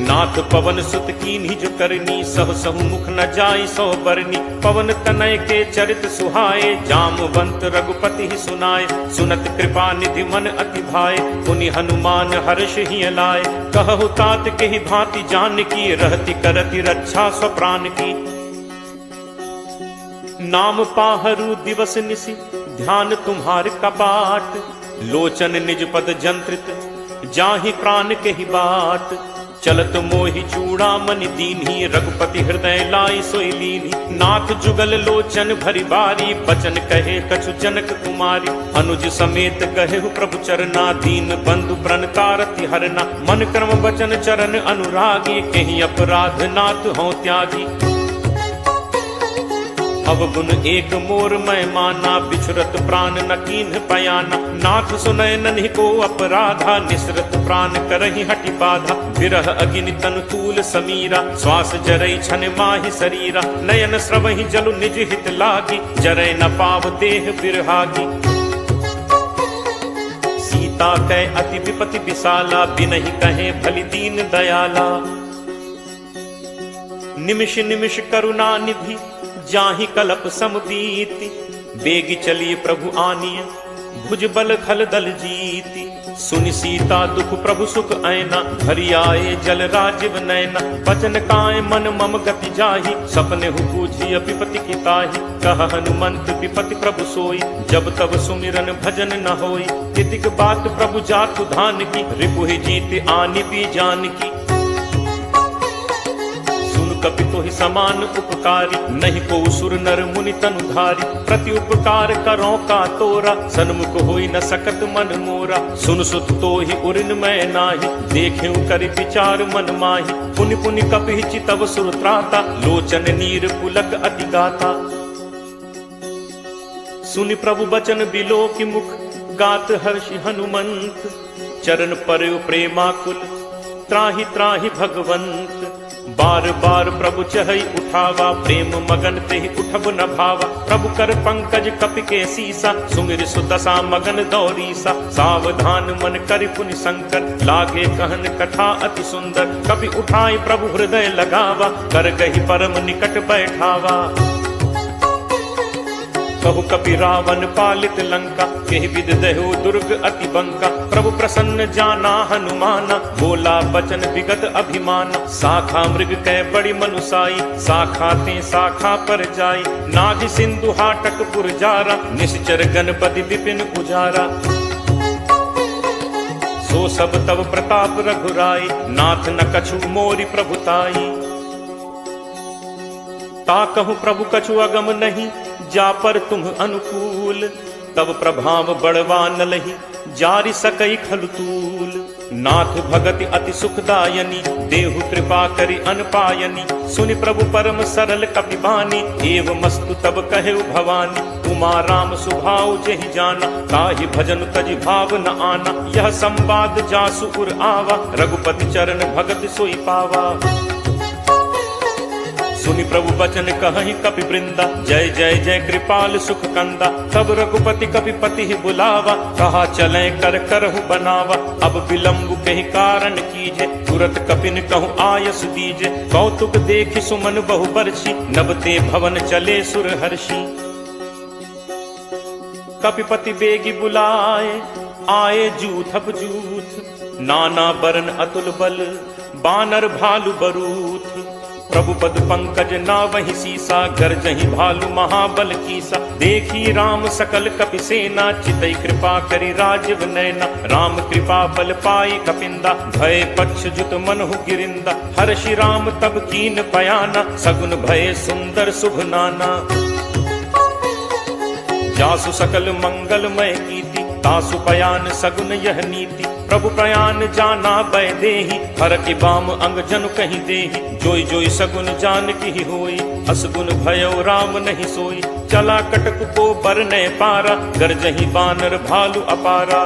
नाथ पवन सुत कीन्ही जो करनी, सह सहु मुख न जाई सौ बरनी। पवन तनय के चरित सुहाए, जामवंत रघुपति ही सुनाए। सुनत कृपा निधि मन अति भाए, पुनि हनुमान हर्ष ही लाए। कहु तात के ही भांति जान की, रहति करति रक्षा स्व प्राण की। नाम पाहरू दिवस निसी, ध्यान तुम्हार कपाट। लोचन निज पद जंत्रित, जाहि प्राण के ही बाट। चलत मोहि चूड़ामणि दीन्ही, रघुपति हृदय लाई सोई लीन्ही। नाथ जुगल लोचन भरी बारी, बचन कहे कछु जनक कुमारी। अनुज समेत कहेहु प्रभु चरना, दीन बंधु प्रणतारति हरना। मन क्रम वचन चरण अनुरागी, कहीं अपराध नाथ हों त्यागी। अवगुण एक मोर मैं माना, बिछुरत प्राण न कीन्ह पयाना। नाथ सुनय नन्हि को अपराधा, निसरत प्राण करहि हटि बाधा। विरह अग्नि तनु तूल समीरा, श्वास जरई छन माहि शरीरा। नयन स्रवहि जलु निज हित लागी, जरय न पाव देह बिरहागी। सीता कै अति विपति विशाला, बिनहि कहे भलि दीन दयाला। निमिष निमिष करुणा निधि, जाहि कलप समबीति। बेगी चलिए प्रभु आनिय, भुज बल खल दल जीति। सुनि सीता दुख प्रभु सुख ऐना, हरि आए जल राजीव नैना। बचन काय मन मम गति जाहि, सपने हु बूझिय विपति की ताहि। कह हनुमंत विपति प्रभु सोई, जब तब सुमिरन भजन न होई। तितिक बात प्रभु जातु धान की, रिपुहि जीत आनि भी जान की। कपि तोहि समान उपकारी, नहीं को सुर नर मुनि तनुधारी। प्रति उपकार करो का तोरा, सन्मुख होई न सकत मन मोरा। सुन सुत तोहि उरिन मैं नाही, देखेउ करि विचार मन माही। पुनि पुनि कपि चितव सुर त्राता, लोचन नीर पुलक अति गाता। सुनि प्रभु बचन बिलो की मुख, गात हर्षि हनुमंत। चरण परयो प्रेमाकुल, त्राहि त्राहि भगवंत। बार बार प्रभु चहई उठावा, प्रेम मगन तेहि उठब न भावा। प्रभु कर पंकज कपि के सीसा, सुमिर सुदशा मगन दौरीसा। सावधान मन करि पुनि शंकर, लागे कहन कथा अति सुंदर। कपि उठाई प्रभु हृदय लगावा, कर गहि परम निकट बैठावा। कहु कपि रावण पालित लंका, केहि विद दहु दुर्ग अति बंका। प्रभु प्रसन्न जाना हनुमाना, बोला बचन विगत अभिमाना। शाखा मृग कै बड़ी मनुसाई, शाखा ते शाखा पर जाई। नाग सिंधु हाटक पुरजारा, निश्चर गणपति विपिन उजारा। सो सब तब प्रताप रघुराई, नाथ न कछु मोरि प्रभुताई। ता कहूँ प्रभु कछु अगम नहीं, जा पर तुम अनुकूल। तब प्रभाव बड़वा न लही, जारि सकई खलुतूल। नाथ भगति अति सुखदायनी, देहु कृपा करि अनपायनी। सुनि प्रभु परम सरल कपिबानी, एवमस्तु तब कहेउ भवानी। उमा राम सुभाउ जेहि जाना, ताहि भजन तजि भाव न आना। यह संवाद जासु उर आवा, रघुपति चरण भगत सोई पावा। सुनि प्रभु बचन कहि कपि वृंदा, जय जय जय कृपाल सुख कंदा। तब रघुपति कपिपति ही बुलावा, कहा चले कर करहु बनावा। अब विलंब कहि कारण कीजे, तुरत कपिन कहूँ आयस दीजे। कौतुक देखि सुमन बहु बरछी, नबते भवन चले सुर हर्षि। कपिपति बेगी बुलाए, आए जूथप जूथ। नाना बरन अतुल बल, बानर भालु बरूथ। प्रभु पद पंकज नावहि सीसा, गर्जहि भालु महाबल कीसा। देखी राम सकल कपि सेना, चितई कृपा करि राजीव नैना। राम कृपा बल पाई कपिंदा, भय पक्ष जुत मनहु गिरिंदा। हर्षि राम तब कीन पयाना, सगुन भय सुंदर शुभ नाना। जासु सकल मंगलमय कीर्ति, तासु पयान सगुन यह नीति। प्रभु प्रयान जाना बै देहि, हर की बाम अंग जनु कहीं देहि। जोई जोई सगुन जान की होई, असगुन भयो राम नहीं सोई। चला कटक को बरने पारा, गरजहि बानर भालु अपारा।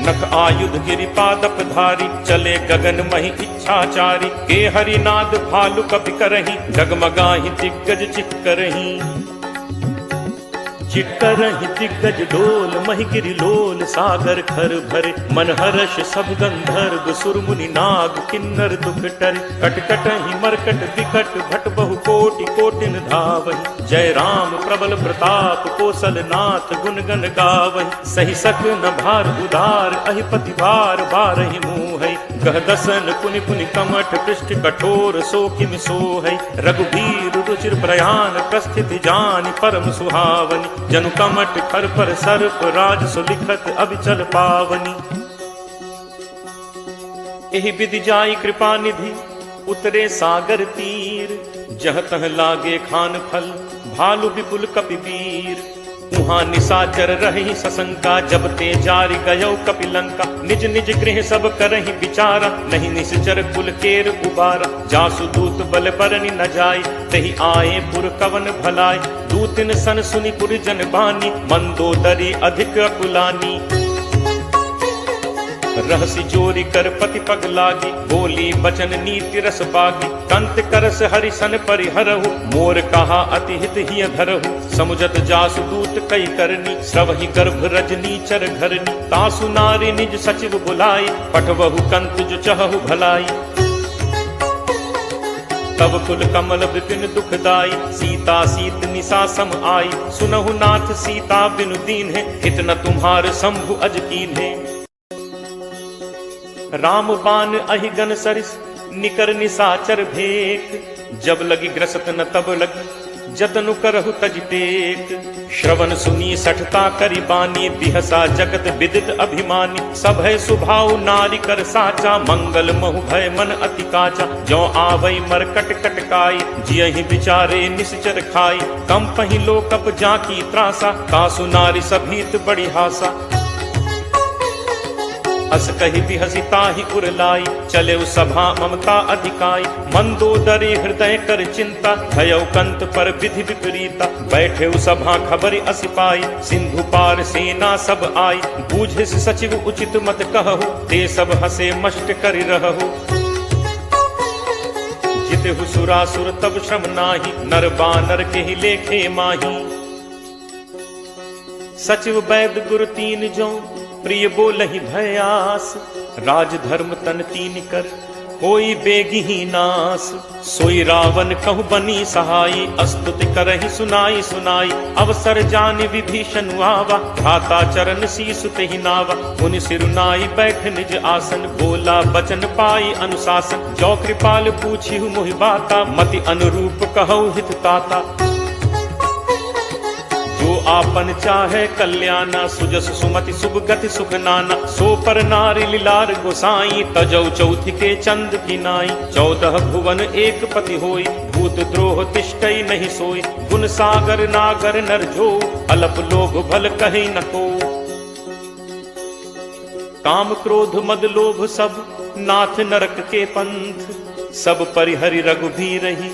नख आयुध गिरिपादप धारी, चले गगन मही इच्छाचारी। के हरिनाद भालु कपि करहि, डगमगाहि दिग्गज चित्करहि। चित्करहि दिग्गज डोल, महि गिरि लोल सागर खर भरे। मन हर्ष सब गंधर्व सुर मुनि नाग किन्नर दुख टरे। कट कटहि मरकट विकट, भट बहु कोटि कोटिन धावहि। जय राम प्रबल प्रताप, कौशल नाथ गुण गण गावहि। सही सक न भार उदार, अहिपति भार बारहि मोहै। गह दसन पुनि पुनि कमठ, पृष्ठ कठोर सो किम सोहै। रघुबीर रुचिर प्रयाण, प्रस्थिति जानि परम सुहावनि। जनु कमठ खर पर सर्प, राज सुलिखत अभिचल पावनी। एहि विधि जाई कृपा निधि, उतरे सागर तीर। जह तह लागे खान फल, भालु विपुल कपि वीर। उहाँ निशाचर रही सशंका, जब ते जारि गयो कपिलंका। निज निज गृह सब करहि विचारा, नहीं निश्चर कुल केर उबारा। जासु दूत बल बरनि न जाय, तहि आए पुर कवन भलाय। दूतिन सन सुनि पुर जन बानी, मंदोदरी अधिक अकुलानी। रहसि जोरी कर पति पग लागी, बोली बचन नीति रस बागी। कंत करस हरिसन परिहरहु, मोर कहा अति हित हिय धरहु। समुझत जासु दूत कई करनी, श्रवहि गर्भ रजनी चर घरनी। तासु नारी निज सचिव बुलाई, पठवहु कंत जो चहु भलाई। तब कुल कमल विपिन दुखदाई, सीता सीत निशा सम आई। सुनहु नाथ सीता बिनु दीन है, इतना तुम्हार शंभु अज कीन है। राम बान अहिगन सरिस, निकर निशाचर भेक। जब लगी ग्रसत न तब लगी, जतनु करहु तज टेक। श्रवण सुनी सठता करि बानी, बिहसा जगत विदित अभिमानी। सब है सुभाव नारी कर साचा, मंगल महु भय मन अति काचा। जो आवई मरकट कटकाई, जियहि विचारे निश्चर खाई। कम पहि लोकप जाकी त्रासा, कासु नारी सभीत बड़ी हासा। अस कहि बिहसि ताहि उरलाई, चले सभा ममता अधिकाई। मंदोदरी हृदय कर चिंता, भयो कंत पर विधि विपरीता। बैठे सभा खबर असि पाई, सिंधु पार सेना सब आई। बूझिस सचिव उचित मत कहु, ते सब हसे मष्ट करि रहु। जितहु सुरासुर तब श्रम नाही, नर बानर के ही लेखे माही। सचिव वैद गुरु तीन जो, प्रिय बोलहि भयास। राज धर्म तन तीन कर, होई बेगिही नास। सोई रावण कहु बनी सहाई, अस्तुति करहि सुनाई सुनाई। अवसर जानि विभीषण आवा, भ्राता चरण शीस तेहि नावा। मुनि सिरुनाई बैठ निज आसन, बोला बचन पाई अनुशासन। जो कृपाल पूछिहु मोहि बाता, मति अनुरूप कहु हित ताता। जो आपन चाहे कल्याणा, सुजस सुमति शुभ गति सुख नाना। सो पर नारी लीलार गोसाई, तजौ चौथि के चंद की नाई। 14 भुवन एक पति होई, भूत द्रोह तिष्ठई नहीं सोई। गुण सागर नागर नर जो, अलप लोभ भल कहीं न को। काम क्रोध मद लोभ सब, नाथ नरक के पंथ। सब परिहरि रघुबीर ही,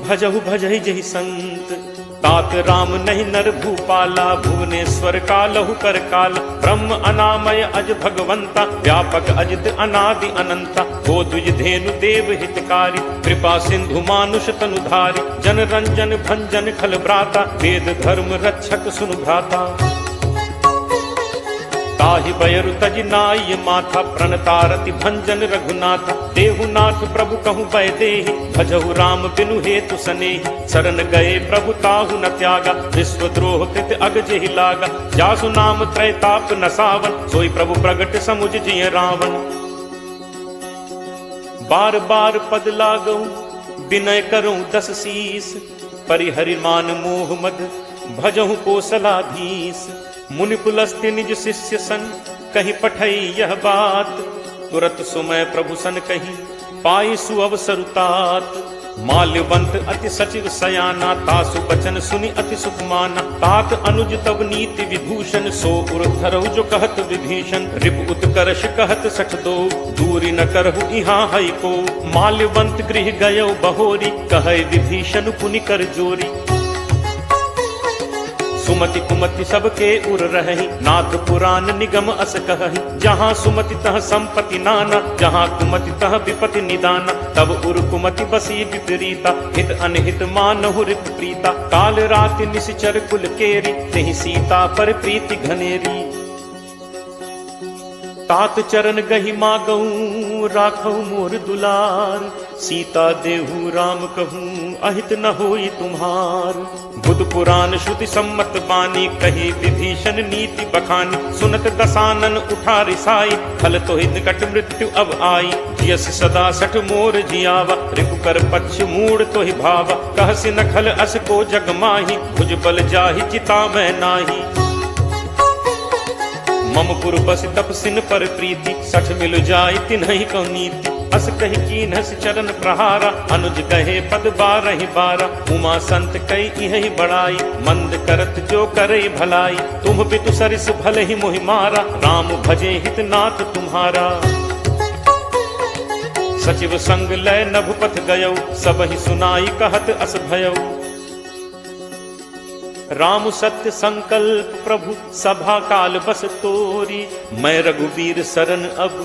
भजहु भजहि जहि संत। तात राम नहीं नर भूपाला, भुवनेश्वर का लहु कर काल। ब्रह्म अनामय अज भगवंता, व्यापक अजित अनादि अनंता। गो द्विज धेनु देव हितकारी, कृपा सिंधु मानुष तनुधारी। जन रंजन भंजन खल भ्राता, वेद धर्म रक्षक सुनु भ्राता। ताहि बयरु तजि नाय माथा, प्रणतारति भंजन रघुनाथ। देहुनाथ प्रभु कहूँ वैदेही, भजहु राम बिनु हेतु सनेही। शरण गए प्रभु ताहु न त्यागा, विश्वद्रोह कृत अग जेहि लागा। जासु नाम त्रैताप न सावन, सोई प्रभु प्रगट समुझ जिय रावण। बार बार पद लागऊं, विनय करूं दस शीस। परिहरि मान मोह मद, भजहु कोसलाधीश। मुनि पुलस्त्य निज शिष्य सन, कहीं पठई यह बात। तुरत सुमय प्रभु सन कही, पाई सुअवसरुतात। माल्यवंत अति सचिव सयाना, तासु बचन सुनि अति सुख माना। तात अनुज तब नीति विभूषण, सो उर धरहु जो कहत विभीषण। रिप उत्कर्ष कहत सठ दो, दूरी न करहु इहाँ हई को। माल्यवंत गृह गयो बहोरी, कहे विभीषण पुनि कर जोरी। सुमति कुमति सबके उर रही, नाथ पुराण निगम अस कहहि। जहाँ सुमति तह संपत्ति नाना, जहाँ कुमति तह विपति निदाना। तब उर कुमति बसी विपरीता, हित अनहित मानहु रिप प्रीता। काल राति निशिचर कुल केरी, तेहि सीता पर प्रीति घनेरी। तात चरण गहि मागऊं, राखऊ मोर दुलार। सीता देहु राम कहूँ, अहित न होई तुम्हार। बुध पुराण श्रुति सम्मत बानी, कही विभीषण नीति बखानी। सुनत दसानन उठा रिसाई, फल तो ही निकट मृत्यु अब आई। जियस सदा सठ मोर जियावा, रिपु कर पक्ष मूड तो ही भावा। कहसि न खल अस को जग माही, भुज बल जाहि चिता मैं नाही। मम पुर बस तपसिन पर प्रीति, सठ मिल जाय तिन्हि को नीति। अस कहि कीन्हस चरण प्रहारा, अनुज कहे पद बारहि बारा। उमा संत कई इहि बड़ाई, मंद करत जो करे भलाई। तुम पितु सरिस भले ही मोहि मारा, राम भजे हित नाथ तुम्हारा। सचिव संग लय नभपथ गयौ, सबहि सुनाई कहत अस भयौ। राम सत्य संकल्प प्रभु, सभा काल बस तोरी। मैं रघुवीर शरण अब,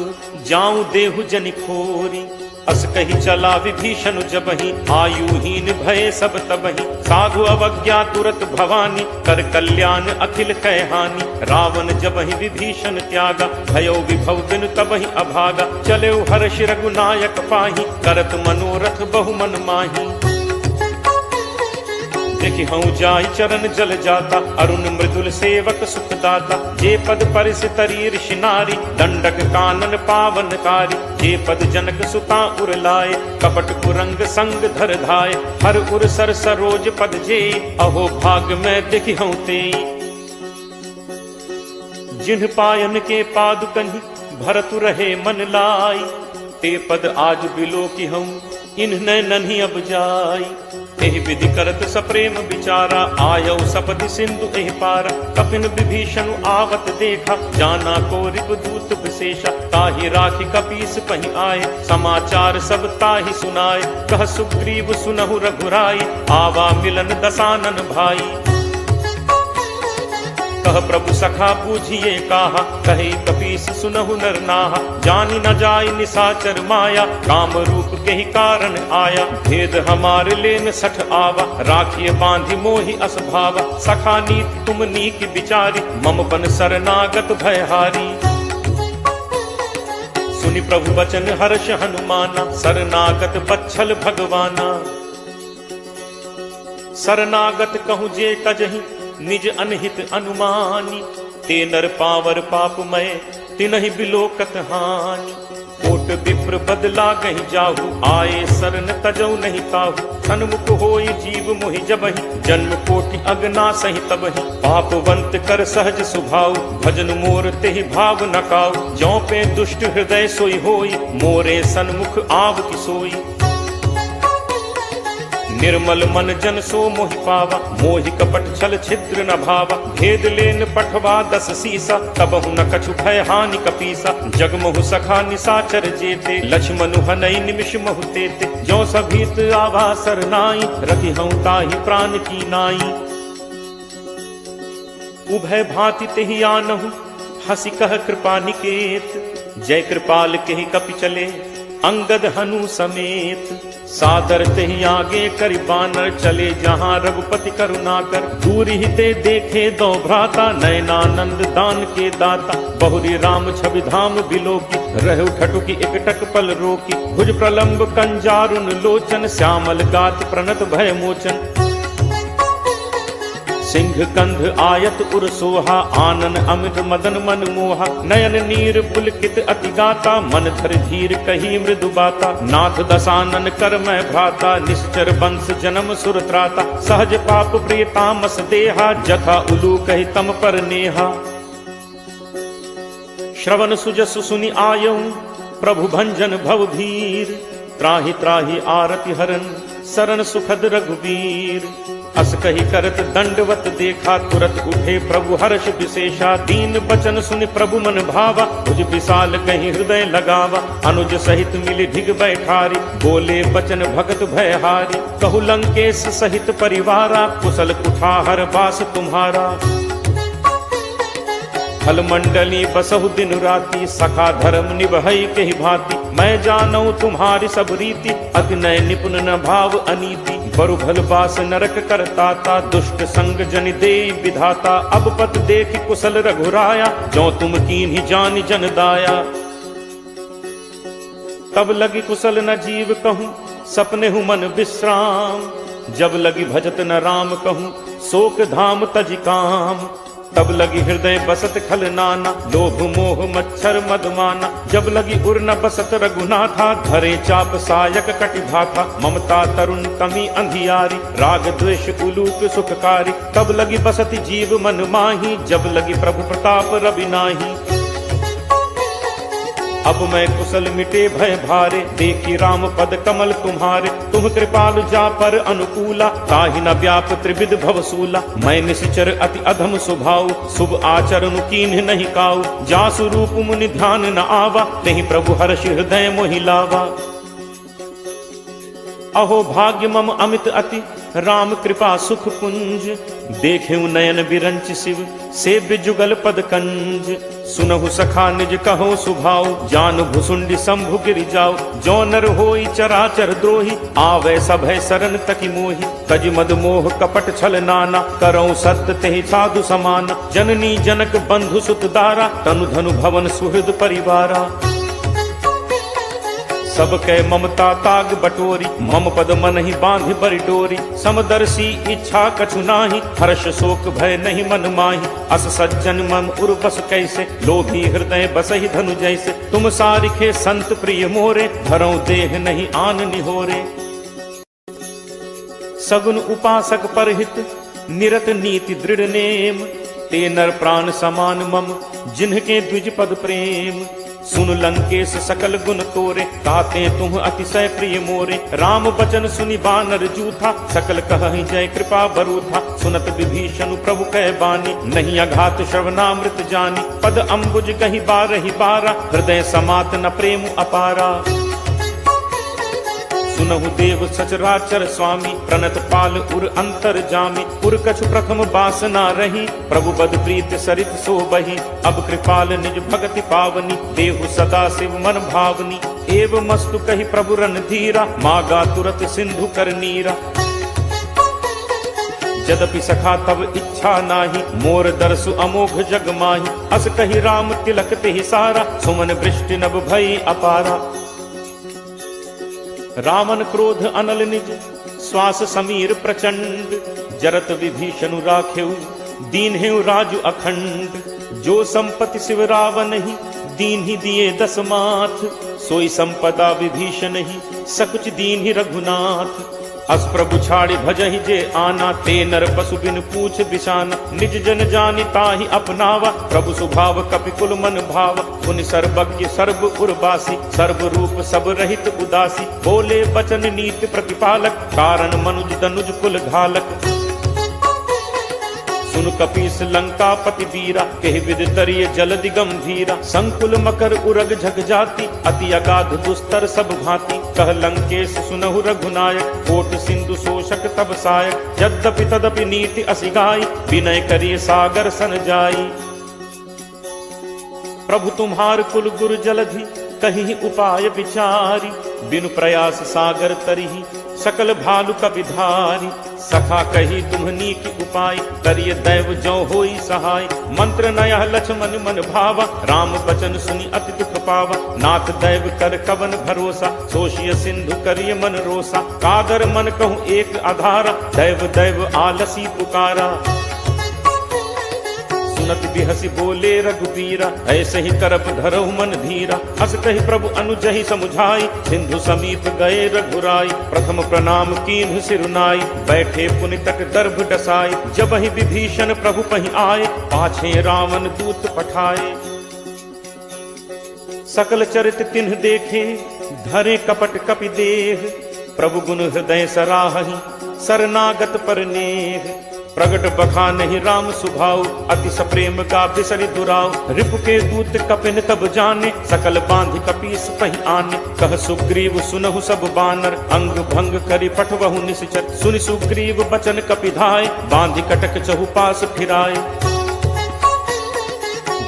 जाऊं देहु जनि खोरी। अस कही चला विभीषण जबहि, आयुहीन भय सब तबहि। साधु अवज्ञा तुरत भवानी, कर कल्याण अखिल कै हानि। रावण जबहि विभीषण त्यागा, भयो विभव बिनु तबहि अभागा। चले हर्ष रघुनायक पाही, करत मनोरथ बहु मन माही। देखि हूँ जाय चरण जल जाता, अरुण मृदुल सेवक सुखदाता। जे पद परिस तरी ऋषि नारी, दंडक कानन पावनकारी। जे पद जनक सुता उर लाए, कपट कुरंग संग धर धाय। हर उर सर सरोज पद जे, अहो भाग में देखि हूँ ते। जिन्ह पायन के पादुकहि, भरतु रहे मन लाई। ते पद आज बिलो की हूँ, इन्ह नन्ही अब जाई। एहि विधि करत सप्रेम विचारा, आयौ सपति सिंधु एहि पारा। कपिन विभीषण आवत देखा, जाना को रिपुदूत विशेषा। ताहि राखि कपीस पहि आए, समाचार सब ताहि सुनाए। कह सुग्रीव सुनहु रघुराई, आवा मिलन दसानन भाई। कह प्रभु सखा बूझिए काहा, कहे कपीस सुनहु नर नाहा। जानी न जाय निसाचर माया, काम रूप के ही कारण आया। भेद हमार लेन सठ आवा, राखिए बांधि मोहि अस भावा। सखा नीत तुम नीक विचारी, मम बन शरणागत भयहारी। सुनि प्रभु बचन हर्ष हनुमाना, शरणागत बच्छल भगवाना। शरणागत कहूँ जे तजहि, निज अनहित अनुमानी। ते नर पावर पापमय, तिनहि बिलोकत हानि। कोट विप्र बदला गहि जाहु, आए शरण तजौ नहीं ताहु। सन्मुख होई जीव मोहि जबहि, जन्म कोटि अगना सहि तबहि। पापवंत कर सहज सुभाव, भजन मोर तेहि भाव न काऊ। ज्यों पे दुष्ट हृदय सोई होई, मोरे सन्मुख आव की सोई। निर्मल मन जन सो मोहि पावा, मोहि कपट छल छिद्र न भावा। भेद लेन पठवा दस सीसा, तबहु न कछु भय हानि कपीसा। जगमहु सखा निसाचर जेते, लक्ष्मणु हनई निमिष महु तेते। ज्यों सभीत आवा सरनाई, रखी हूँ ताहि प्राण की नाई। उभय भांति तेहि आनहु हंसी कह कृपा निकेत, जय कृपाल केहि कपि चले अंगद हनु समेत। सादर तेहि आगे करि बानर चले, जहाँ रघुपति करुणाकर दूर ही ते देखे दो भ्राता। नयनानंद दान के दाता बहुरी राम छवि धाम बिलोकी, रहु ठटुकी एकटक पल रोकी। भुज प्रलंब कंजारुन लोचन, श्यामल गात प्रणत भय मोचन। सिंह कंध आयत उर सोहा, आनन अमित मदन मन मोहा। नयन नीर पुलकित अति गाता, मन धर धीर कही मृदु बाता। नाथ दसानन कर मैं भ्राता, निश्चर वंश जन्म सुर त्राता। सहज पाप प्रिय तामस देहा, जथा उलू कहि तम पर नेहा। श्रवण सुजसु सुनि आयऊ, प्रभु भंजन भव भीर। त्राहि त्राहि आरति हरन, शरण सुखद रघुवीर। अस कही करत दंडवत देखा, तुरत उठे प्रभु हर्ष विशेषा। दीन बचन सुनि प्रभु मन भावा, तुझ विशाल कहीं हृदय लगावा। अनुज सहित मिली ढिग बैठारी, बोले बचन भगत भयहारी। कहु लंकेश सहित परिवारा, कुशल कुठार बास तुम्हारा। फल मंडली बसहु दिन राति, सखा धर्म निभई केहि भांति। मैं जानऊ तुम्हारी सब रीति, अति नय निपुण न भाव अनीति। बरु भल बास नरक करताता, दुष्ट संग जन दे विधाता। अब पत देखि कुशल रघुराया, जो तुम कीन्ही जानि जन दाया। तब लगी कुशल न जीव कहूँ, सपने हूँ मन विश्राम। जब लगी भजत न राम कहूँ, शोक धाम तज काम। तब लगी हृदय बसत खल नाना, लोभ मोह मच्छर मदमाना। जब लगी उर न बसत रघुनाथा, धरे चाप सायक कटि भाथा। ममता तरुण तमी अंधियारी, राग द्वेष उलूक सुखकारी। तब लगी बसत जीव मन माही, जब लगी प्रभु प्रताप रवि नाही। अब मैं कुशल मिटे भय भारे, देखी राम पद कमल तुम्हारे। तुम कृपालु जा पर अनुकूला, ताहि न व्याप त्रिविध भवसूला। मैं निश्चर अति अधम स्वभाव, शुभ आचरण कीन्ह नहीं काऊ। जासु रूप मुनि ध्यान न आवा, तेहि प्रभु हर्ष हृदय मोहि लावा। अहो भाग्य मम अमित अति, राम कृपा सुख पुंज। देखेऊ नयन बिरंच शिव, सेव्य जुगल पद कंज। सुनहु सखा निज कहो सुभाव, जान भुसुंडी शंभु गिरि जाओ। जो नर होई चराचर द्रोही, आवे सभय शरण तकी मोहि। तज मद मोह कपट छल नाना, करऊं सत्य तेहि साधु समाना। जननी जनक बंधु सुत दारा, तनु धनु भवन सुहृद परिवारा। सब कै ममता ताग बटोरी, मम पद मन ही बांधि बरि डोरी। समदर्शी इच्छा कछु नाही, हर्ष शोक भय नहीं मन माही। अस सज्जन मम उर बस कैसे, लोभी हृदय बसहि धनु जैसे। तुम सारिखे संत प्रिय मोरे, धरऊं देह नहीं आन निहोरे। सगुन उपासक परहित, निरत नीति दृढ़ नेम। ते नर प्राण समान मम, जिन्हके द्विज पद प्रेम। सुन लंकेश सकल गुण तोरे, ताते तुम अतिशय प्रिय मोरे। राम बचन सुनि बानर जूथा, सकल कहहि जय कृपा बरूथा। सुनत विभीषण प्रभु कह बानी, नहीं अघात श्रवणामृत जानी। पद अम्बुज कहि बारहि बारा, हृदय समात न प्रेम अपारा। सुनहु देव सचराचर स्वामी, प्रणत पाल उर अंतर जामी। उर कछु प्रथम बासना रही, प्रभु बद प्रीत सरित सो बही। अब कृपाल निज भगति पावनी, देहु सदा शिव मन भावनी। एव मस्तु कहि प्रभु रणधीरा, मागा तुरत सिंधु कर नीरा। यद्यपि सखा तब इच्छा नाही, मोर दर्शु अमोघ जग माही। अस कहि राम तिलक तेहि सारा, सुमन वृष्टि नभ भई अपारा। रामन क्रोध अनल निज, श्वास समीर प्रचंड। जरत विभीषण राखेऊ, दीन्हेऊ राजु अखंड। जो संपत्ति शिव रावण ही, दीन ही दिए दस माथ। सोई संपदा विभीषण ही, सकुच दीन ही रघुनाथ। अस प्रभु छाड़ी भजहि जे आना, ते नर पशु बिन पूछ बिशाना। निज जन जानि ताहि अपनावा, प्रभु स्वभाव कपिकुल मन भावा। पुनि सर्वज्ञ सर्व उर्वासी, सर्व रूप सब रहित उदासी। बोले बचन नीति प्रतिपालक, कारण मनुज दनुज कुल घालक। सुन कपीस लंका पति वीरा, कहि विद तरिय जलदि गंभीरा। संकुल मकर उरग झग जाति, अति अगाध दुस्तर सब भांति। कह लंकेश सुनहु रघुनायक, कोट सिंधु शोषक तब सायक। यद्यपि तदपि नीति असिगाई, विनय करिय सागर सन जाई। प्रभु तुम्हार कुल गुरु जलधि, कहीं उपाय विचारी। बिनु प्रयास सागर तरही, सकल भालु कपिधारी। सखा कही तुम्हनी की उपाय, करिय दैव जो होई सहाय। मंत्र नयह लक्ष्मण मन भावा, राम बचन सुनि अति दुख पावा। नाथ दैव कर कवन भरोसा, सोशिय सिंधु करिय मन रोसा। कादर मन कहूँ एक आधारा, दैव दैव आलसी पुकारा। सुनत बिहसी बोले रघुबीरा, ऐसे ही करप धरहु मन धीरा। अस कहि प्रभु अनुजहि समुझाई, सिंधु समीप गए रघुराई। प्रथम प्रणाम कीन्हु सिरुनाई, बैठे पुनि तक दर्भ डसाई। जब ही विभीषण प्रभु पहि आए, पाछे रावण दूत पठाए। सकल चरित तिन्ह देखे, धरे कपट कपि देह। प्रभु गुण हृदय सराहहि, शरणागत पर नेह। प्रगट बखानहि राम सुभाऊ, अति सप्रेम का बिसरि दुराऊ। रिपु के दूत कपिन तब जाने, सकल बांधि कपीस पहि आने। कह सुग्रीव सुनहु सब बानर, अंग भंग करि पठवहु निश्चर। सुनि सुग्रीव बचन कपिधाय, बांधि कटक चहुपास फिराए।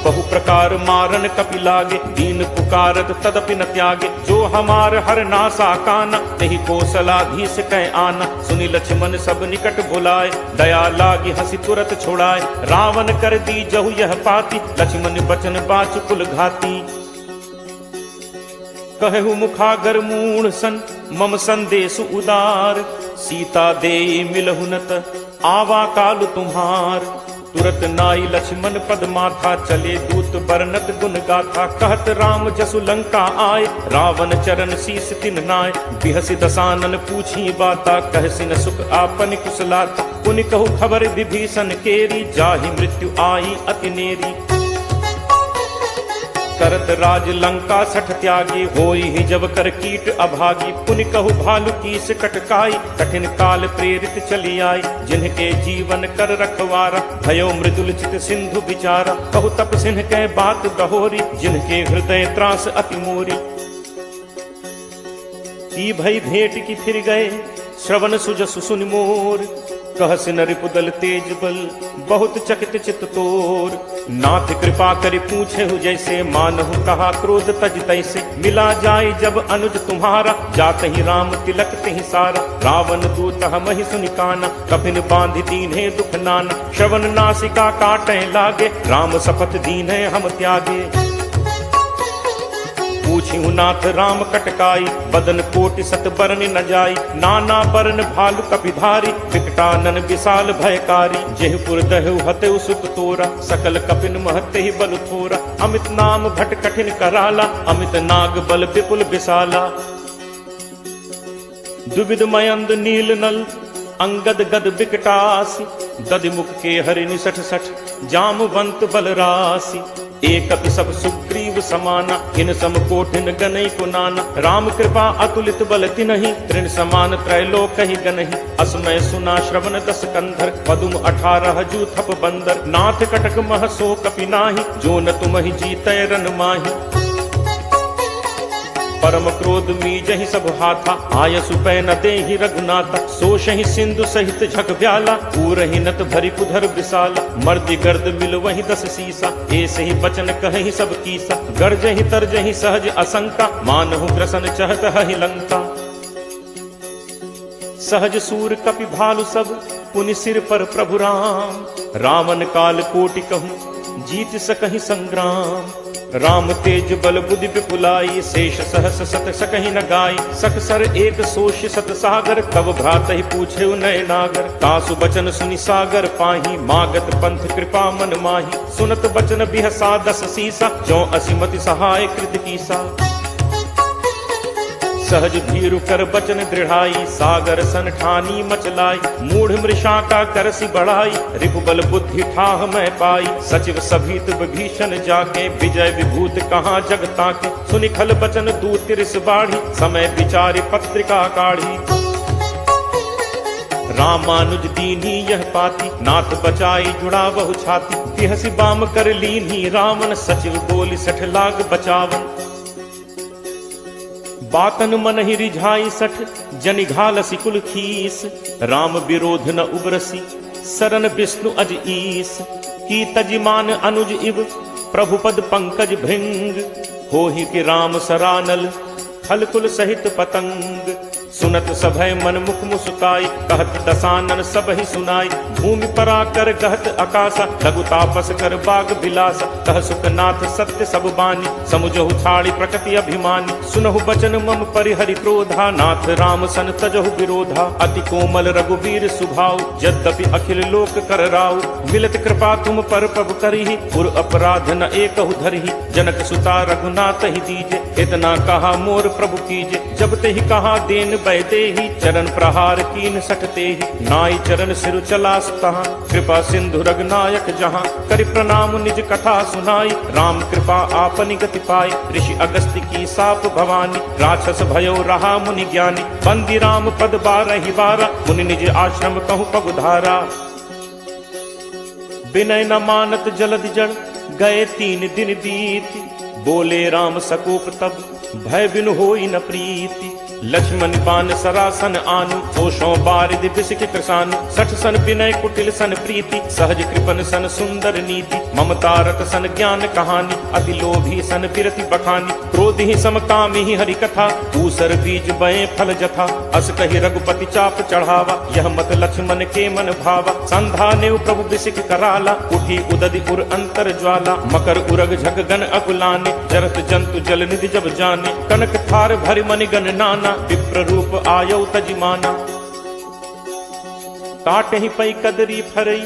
बहु प्रकार मारन कपि लागे, दीन पुकारत तदपि न त्यागे। जो हमार हर नासा काना, तेहि कौशलाधीश कह आना। सुनि लक्ष्मण सब निकट बुलाए, दया लागी हंसी तुरत छुड़ाए। रावण कर दी जहु यह पाती, लक्ष्मण बचन बाच कुल घाती। कहु मुखागर मूढ़ सन, मम संदेश उदार। सीता देई मिलहु नत, आवा काल तुम्हार। तुरत नाई लक्ष्मण पद माथा, चले दूत बरनत गुण गाथा। कहत राम जसु लंका आए, रावण चरण शीस तिन नाय। बिहसि दसानन पूछी बाता, कहसि न सुख आपन कुशलाता। पुनि कहु खबर विभीषण केरी, जाहि मृत्यु आई अति नेरी। करत राज लंका सठ त्यागी, होई ही जब कर कीट अभागी। पुनि कहु भालु कीस कटकाई, कठिन काल प्रेरित चली आई। जिनके जीवन कर रखवारा, भयो मृदुल चित सिंधु विचारा। कहु तप सिंह कह बात गहोरी, जिनके हृदय त्रास अति मोरी। ती भई भेंट की फिर गए, श्रवण सुजसु सुनि मोर। कहसि न रिपुदल तेज बल, बहुत चकित चित तोर। नाथ कृपा करि पूछे हु जैसे, मानहु कहा क्रोध तज तैसे। मिला जाय जब अनुज तुम्हारा, जात ही राम तिलक तिहि सारा। रावण दूत हमहि सुनि काना, कपिन बांधि दीन्हे दुख नाना। श्रवण नासिका काटै लागे, राम शपथ दीन्हे हम त्यागे। पूछिहु नाथ राम कटकाई, बदन कोटि सत बरन न जाई। नाना बरन भालु कपिधारी, विकटानन विशाल भयकारी। जेहपुर दहु हतेउ सुत तोरा, सकल कपिन महते ही बल थोरा। अमित नाम भट कठिन कराला, अमित नाग बल विपुल विशाला। दुविध मयंद नील नल, अंगद गद विकटासी। दधिमुख के हरि निसठ सठ, जामवंत बलरासी। एक सब सुग्रीव समाना, इन सम कोठिन गनई को नाना। राम कृपा अतुलित बल तिनहि, तृण समान त्रैलोक ही गनहि। असमय सुना श्रवण दस कंधर, पदुम 18 जूथप बंदर। नाथ कटक मह सो कपि नाही, जो न तुमहि जीतै रन माहि। परम क्रोध मीजहि सब हाथा, आयसु पै न देहि रघुनाथा। सोषहि सिंधु सहित झक ब्याला, पूरहि नत भरि कुधर विशाला। मर्दि गर्द मिल वहि 10 सीसा, ऐसे ही बचन कहि सब कीसा। गर्जहि तरजहि सहज असंका, मानहु ग्रसन चहत हहि लंका। सहज सूर कपि भालु सब, पुनि सिर पर प्रभु राम। रावण काल कोटि कहूँ, जीत सकहि संग्राम। राम तेज बल बुद्धि विपुलाई, शेष सहस सत सकहि न गाई। सकसर एक सोष सत सागर, तब भ्रात ही पूछे नय नागर। तासु बचन सुनि सागर पाही, मागत पंथ कृपा मन माही। सुनत बचन बिहसा 10 सीसा, जो असिमति सहाय कृत कीसा। सहज भीरु कर बचन दृढ़ाई, सागर सन ठानी मचलाई। मूढ़ मृषा का करसी बढ़ाई, रिपुबल बुद्धि ठाह मैं पाई। सचिव सभीत विभीषण जाके, विजय विभूत कहाँ जगता के। सुनि खल बचन दूत तिरस बाढ़ी, समय विचारि पत्रिका काढ़ी। रामानुज दीनी यह पाती, नाथ बचाई जुड़ा बहु छाती। तिहसि बाम कर लीन्ही रावण, सचिव बोली 60 लाख बचावन। बातन मन ही रिझाई 60, जनि घालसी कुल खीस। राम विरोध न उबरसी, सरन विष्णु अज ईस। की तजिमान अनुज इव, प्रभुपद पंकज भृंग। होहि कि राम सरानल, फल कुल सहित पतंग। सुनत सभय मन मुख मुस्काई, कहत दसानन सब ही सुनाई। भूमि पराकर गहत आकाशा, लघु तापस कर बाग बिलासा। कह सुखनाथ सत्य सब बानी, समुझहु छाड़ी प्रकृति अभिमानी। सुनहु बचन मम परिहरि क्रोधा, नाथ राम सन तजहु विरोधा। अति कोमल रघुवीर सुभाऊ, यद्यपि अखिल लोक कर राऊ। मिलत कृपा तुम पर प्रभु करिहि, पुर अपराध न एकहु धरिहि। जनक सुता रघुनाथ ही दीजे, इतना कहा मोर प्रभु कीजे। जब ते ही कहा देन बैदे ही, चरण प्रहार कीन सटते ही। नाई चरण सिर चला तहाँ, कृपा सिंधु रघुनायक जहाँ। करि प्रणाम निज कथा सुनाई, राम कृपा आपनि गति पाई। ऋषि अगस्त्य की साप भवानी, राक्षस भयो रहा मुनि ज्ञानी। बंदी राम पद 12 बारा, मुनि निज आश्रम कहु पगुधारा। विनय न मानत जलद जड़, गए 3 दिन बीत। बोले राम सकोप तब, भय बिनु होई न प्रीति। लक्ष्मण बान सरासन आनु, होशों बारिद बिसिक कृसानु। 60 सन विनय कुटिल सन प्रीति, सहज कृपन सन सुंदर नीति। ममता रत सन ज्ञान कहानी, अति लोभी सन बिरति बखानी। क्रोध ही समकामी ही हरि कथा, ऊसर बीज बये फल जथा। अस कहि रघुपति चाप चढ़ावा, यह मत लक्ष्मण के मन भावा। संधा नेव प्रभु बिसिक कराला, उठी उदधि उर अंतर ज्वाला। मकर उरग झग गन अकुलाने, जरत जंतु जल निधि जब जाने। कनक थार भरि मनि गण नाना, विप्र रूप आयौ तजिमाना। काट ही पई कदरी फरई,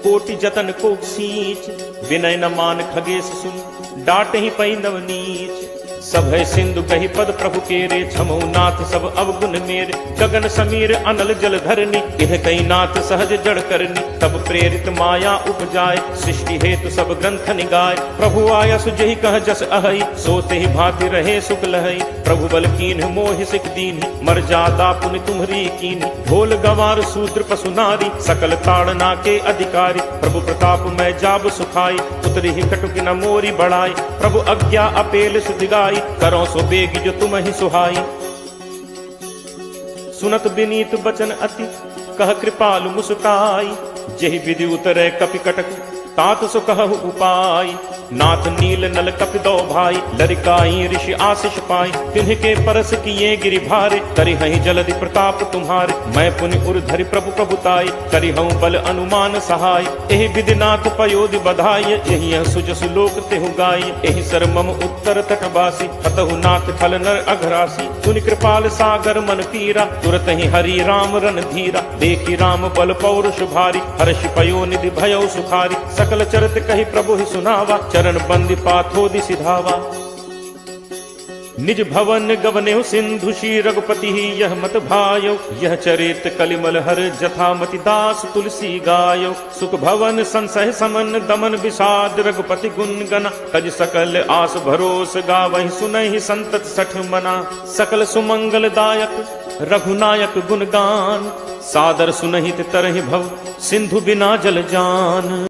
कोटि जतन को सींच। विनय न मान खगेश सुन, डाट ही पई नवनीच। सभय सिंधु कही पद प्रभु केरे, छमौ नाथ सब अवगुण मेरे। गगन समीर अनल जल धरनी, इह कई नाथ सहज जड़ करनी। तब प्रेरित माया उपजाय, सृष्टि हेतु सब ग्रंथ निगाय। प्रभु आया सुजहि कह जस अहई, सोते ही भांति रहे सुख लहई। प्रभु बल कीन्ह मोहि सिख दीन्हि, मर्यादा पुनि तुम्हरी कीन्हि। ढोल गंवार शूद्र पशु नारी, सकल ताड़ना के अधिकारी। प्रभु प्रताप मैं जाब सुखाई, उतरी ही कटुक न मोरी बढ़ाई। प्रभु आज्ञा अपेल सुधिगाई, करो सो बेग जो तुम ही सुहाई। सुनत विनीत बचन अति, कह कृपालु मुस्काई। जेहि विधि उतरे कपि कटक, तात सो कहु उपाय। नाथ नील नल कपि दो भाई, लरिकाई ऋषि आशीष पाई। तिन्ह परस किए गिरि भारे, करि हहि जलधि प्रताप तुम्हारे। मैं पुनि उर धरि प्रभु प्रभुताई, करि हूँ बल अनुमान सहाय। एहि विधि नाथ पयोधि बधाई, यही सुजसु लोक तेहु गाय। एहि सर मम उत्तर तटवासी, हतहु नाथ खल नर अघरासी। सुनि कृपाल सागर मन पीरा, तुरत ही हरि राम रन धीरा। देखी राम बल पौरुष भारी, हर्ष पयो निधि भयो सुखारी। सकल चरित कही प्रभु ही सुनावा, चरण बंदी पाथोदि सिधावा। निज भवन गवने सिंधु श्री रघुपति ही यह मत भायो। यह चरित कलिमल हर जथामति दास तुलसी गायो। सुख भवन संसह समन दमन विषाद, रघुपति गुण गना। तज सकल आस भरोस गावहि, सुनहि संतत 60 मना। सकल सुमंगल दायक रघुनायक गुणगान, सादर सुनहित तरहि भव, सिंधु बिना जल जान।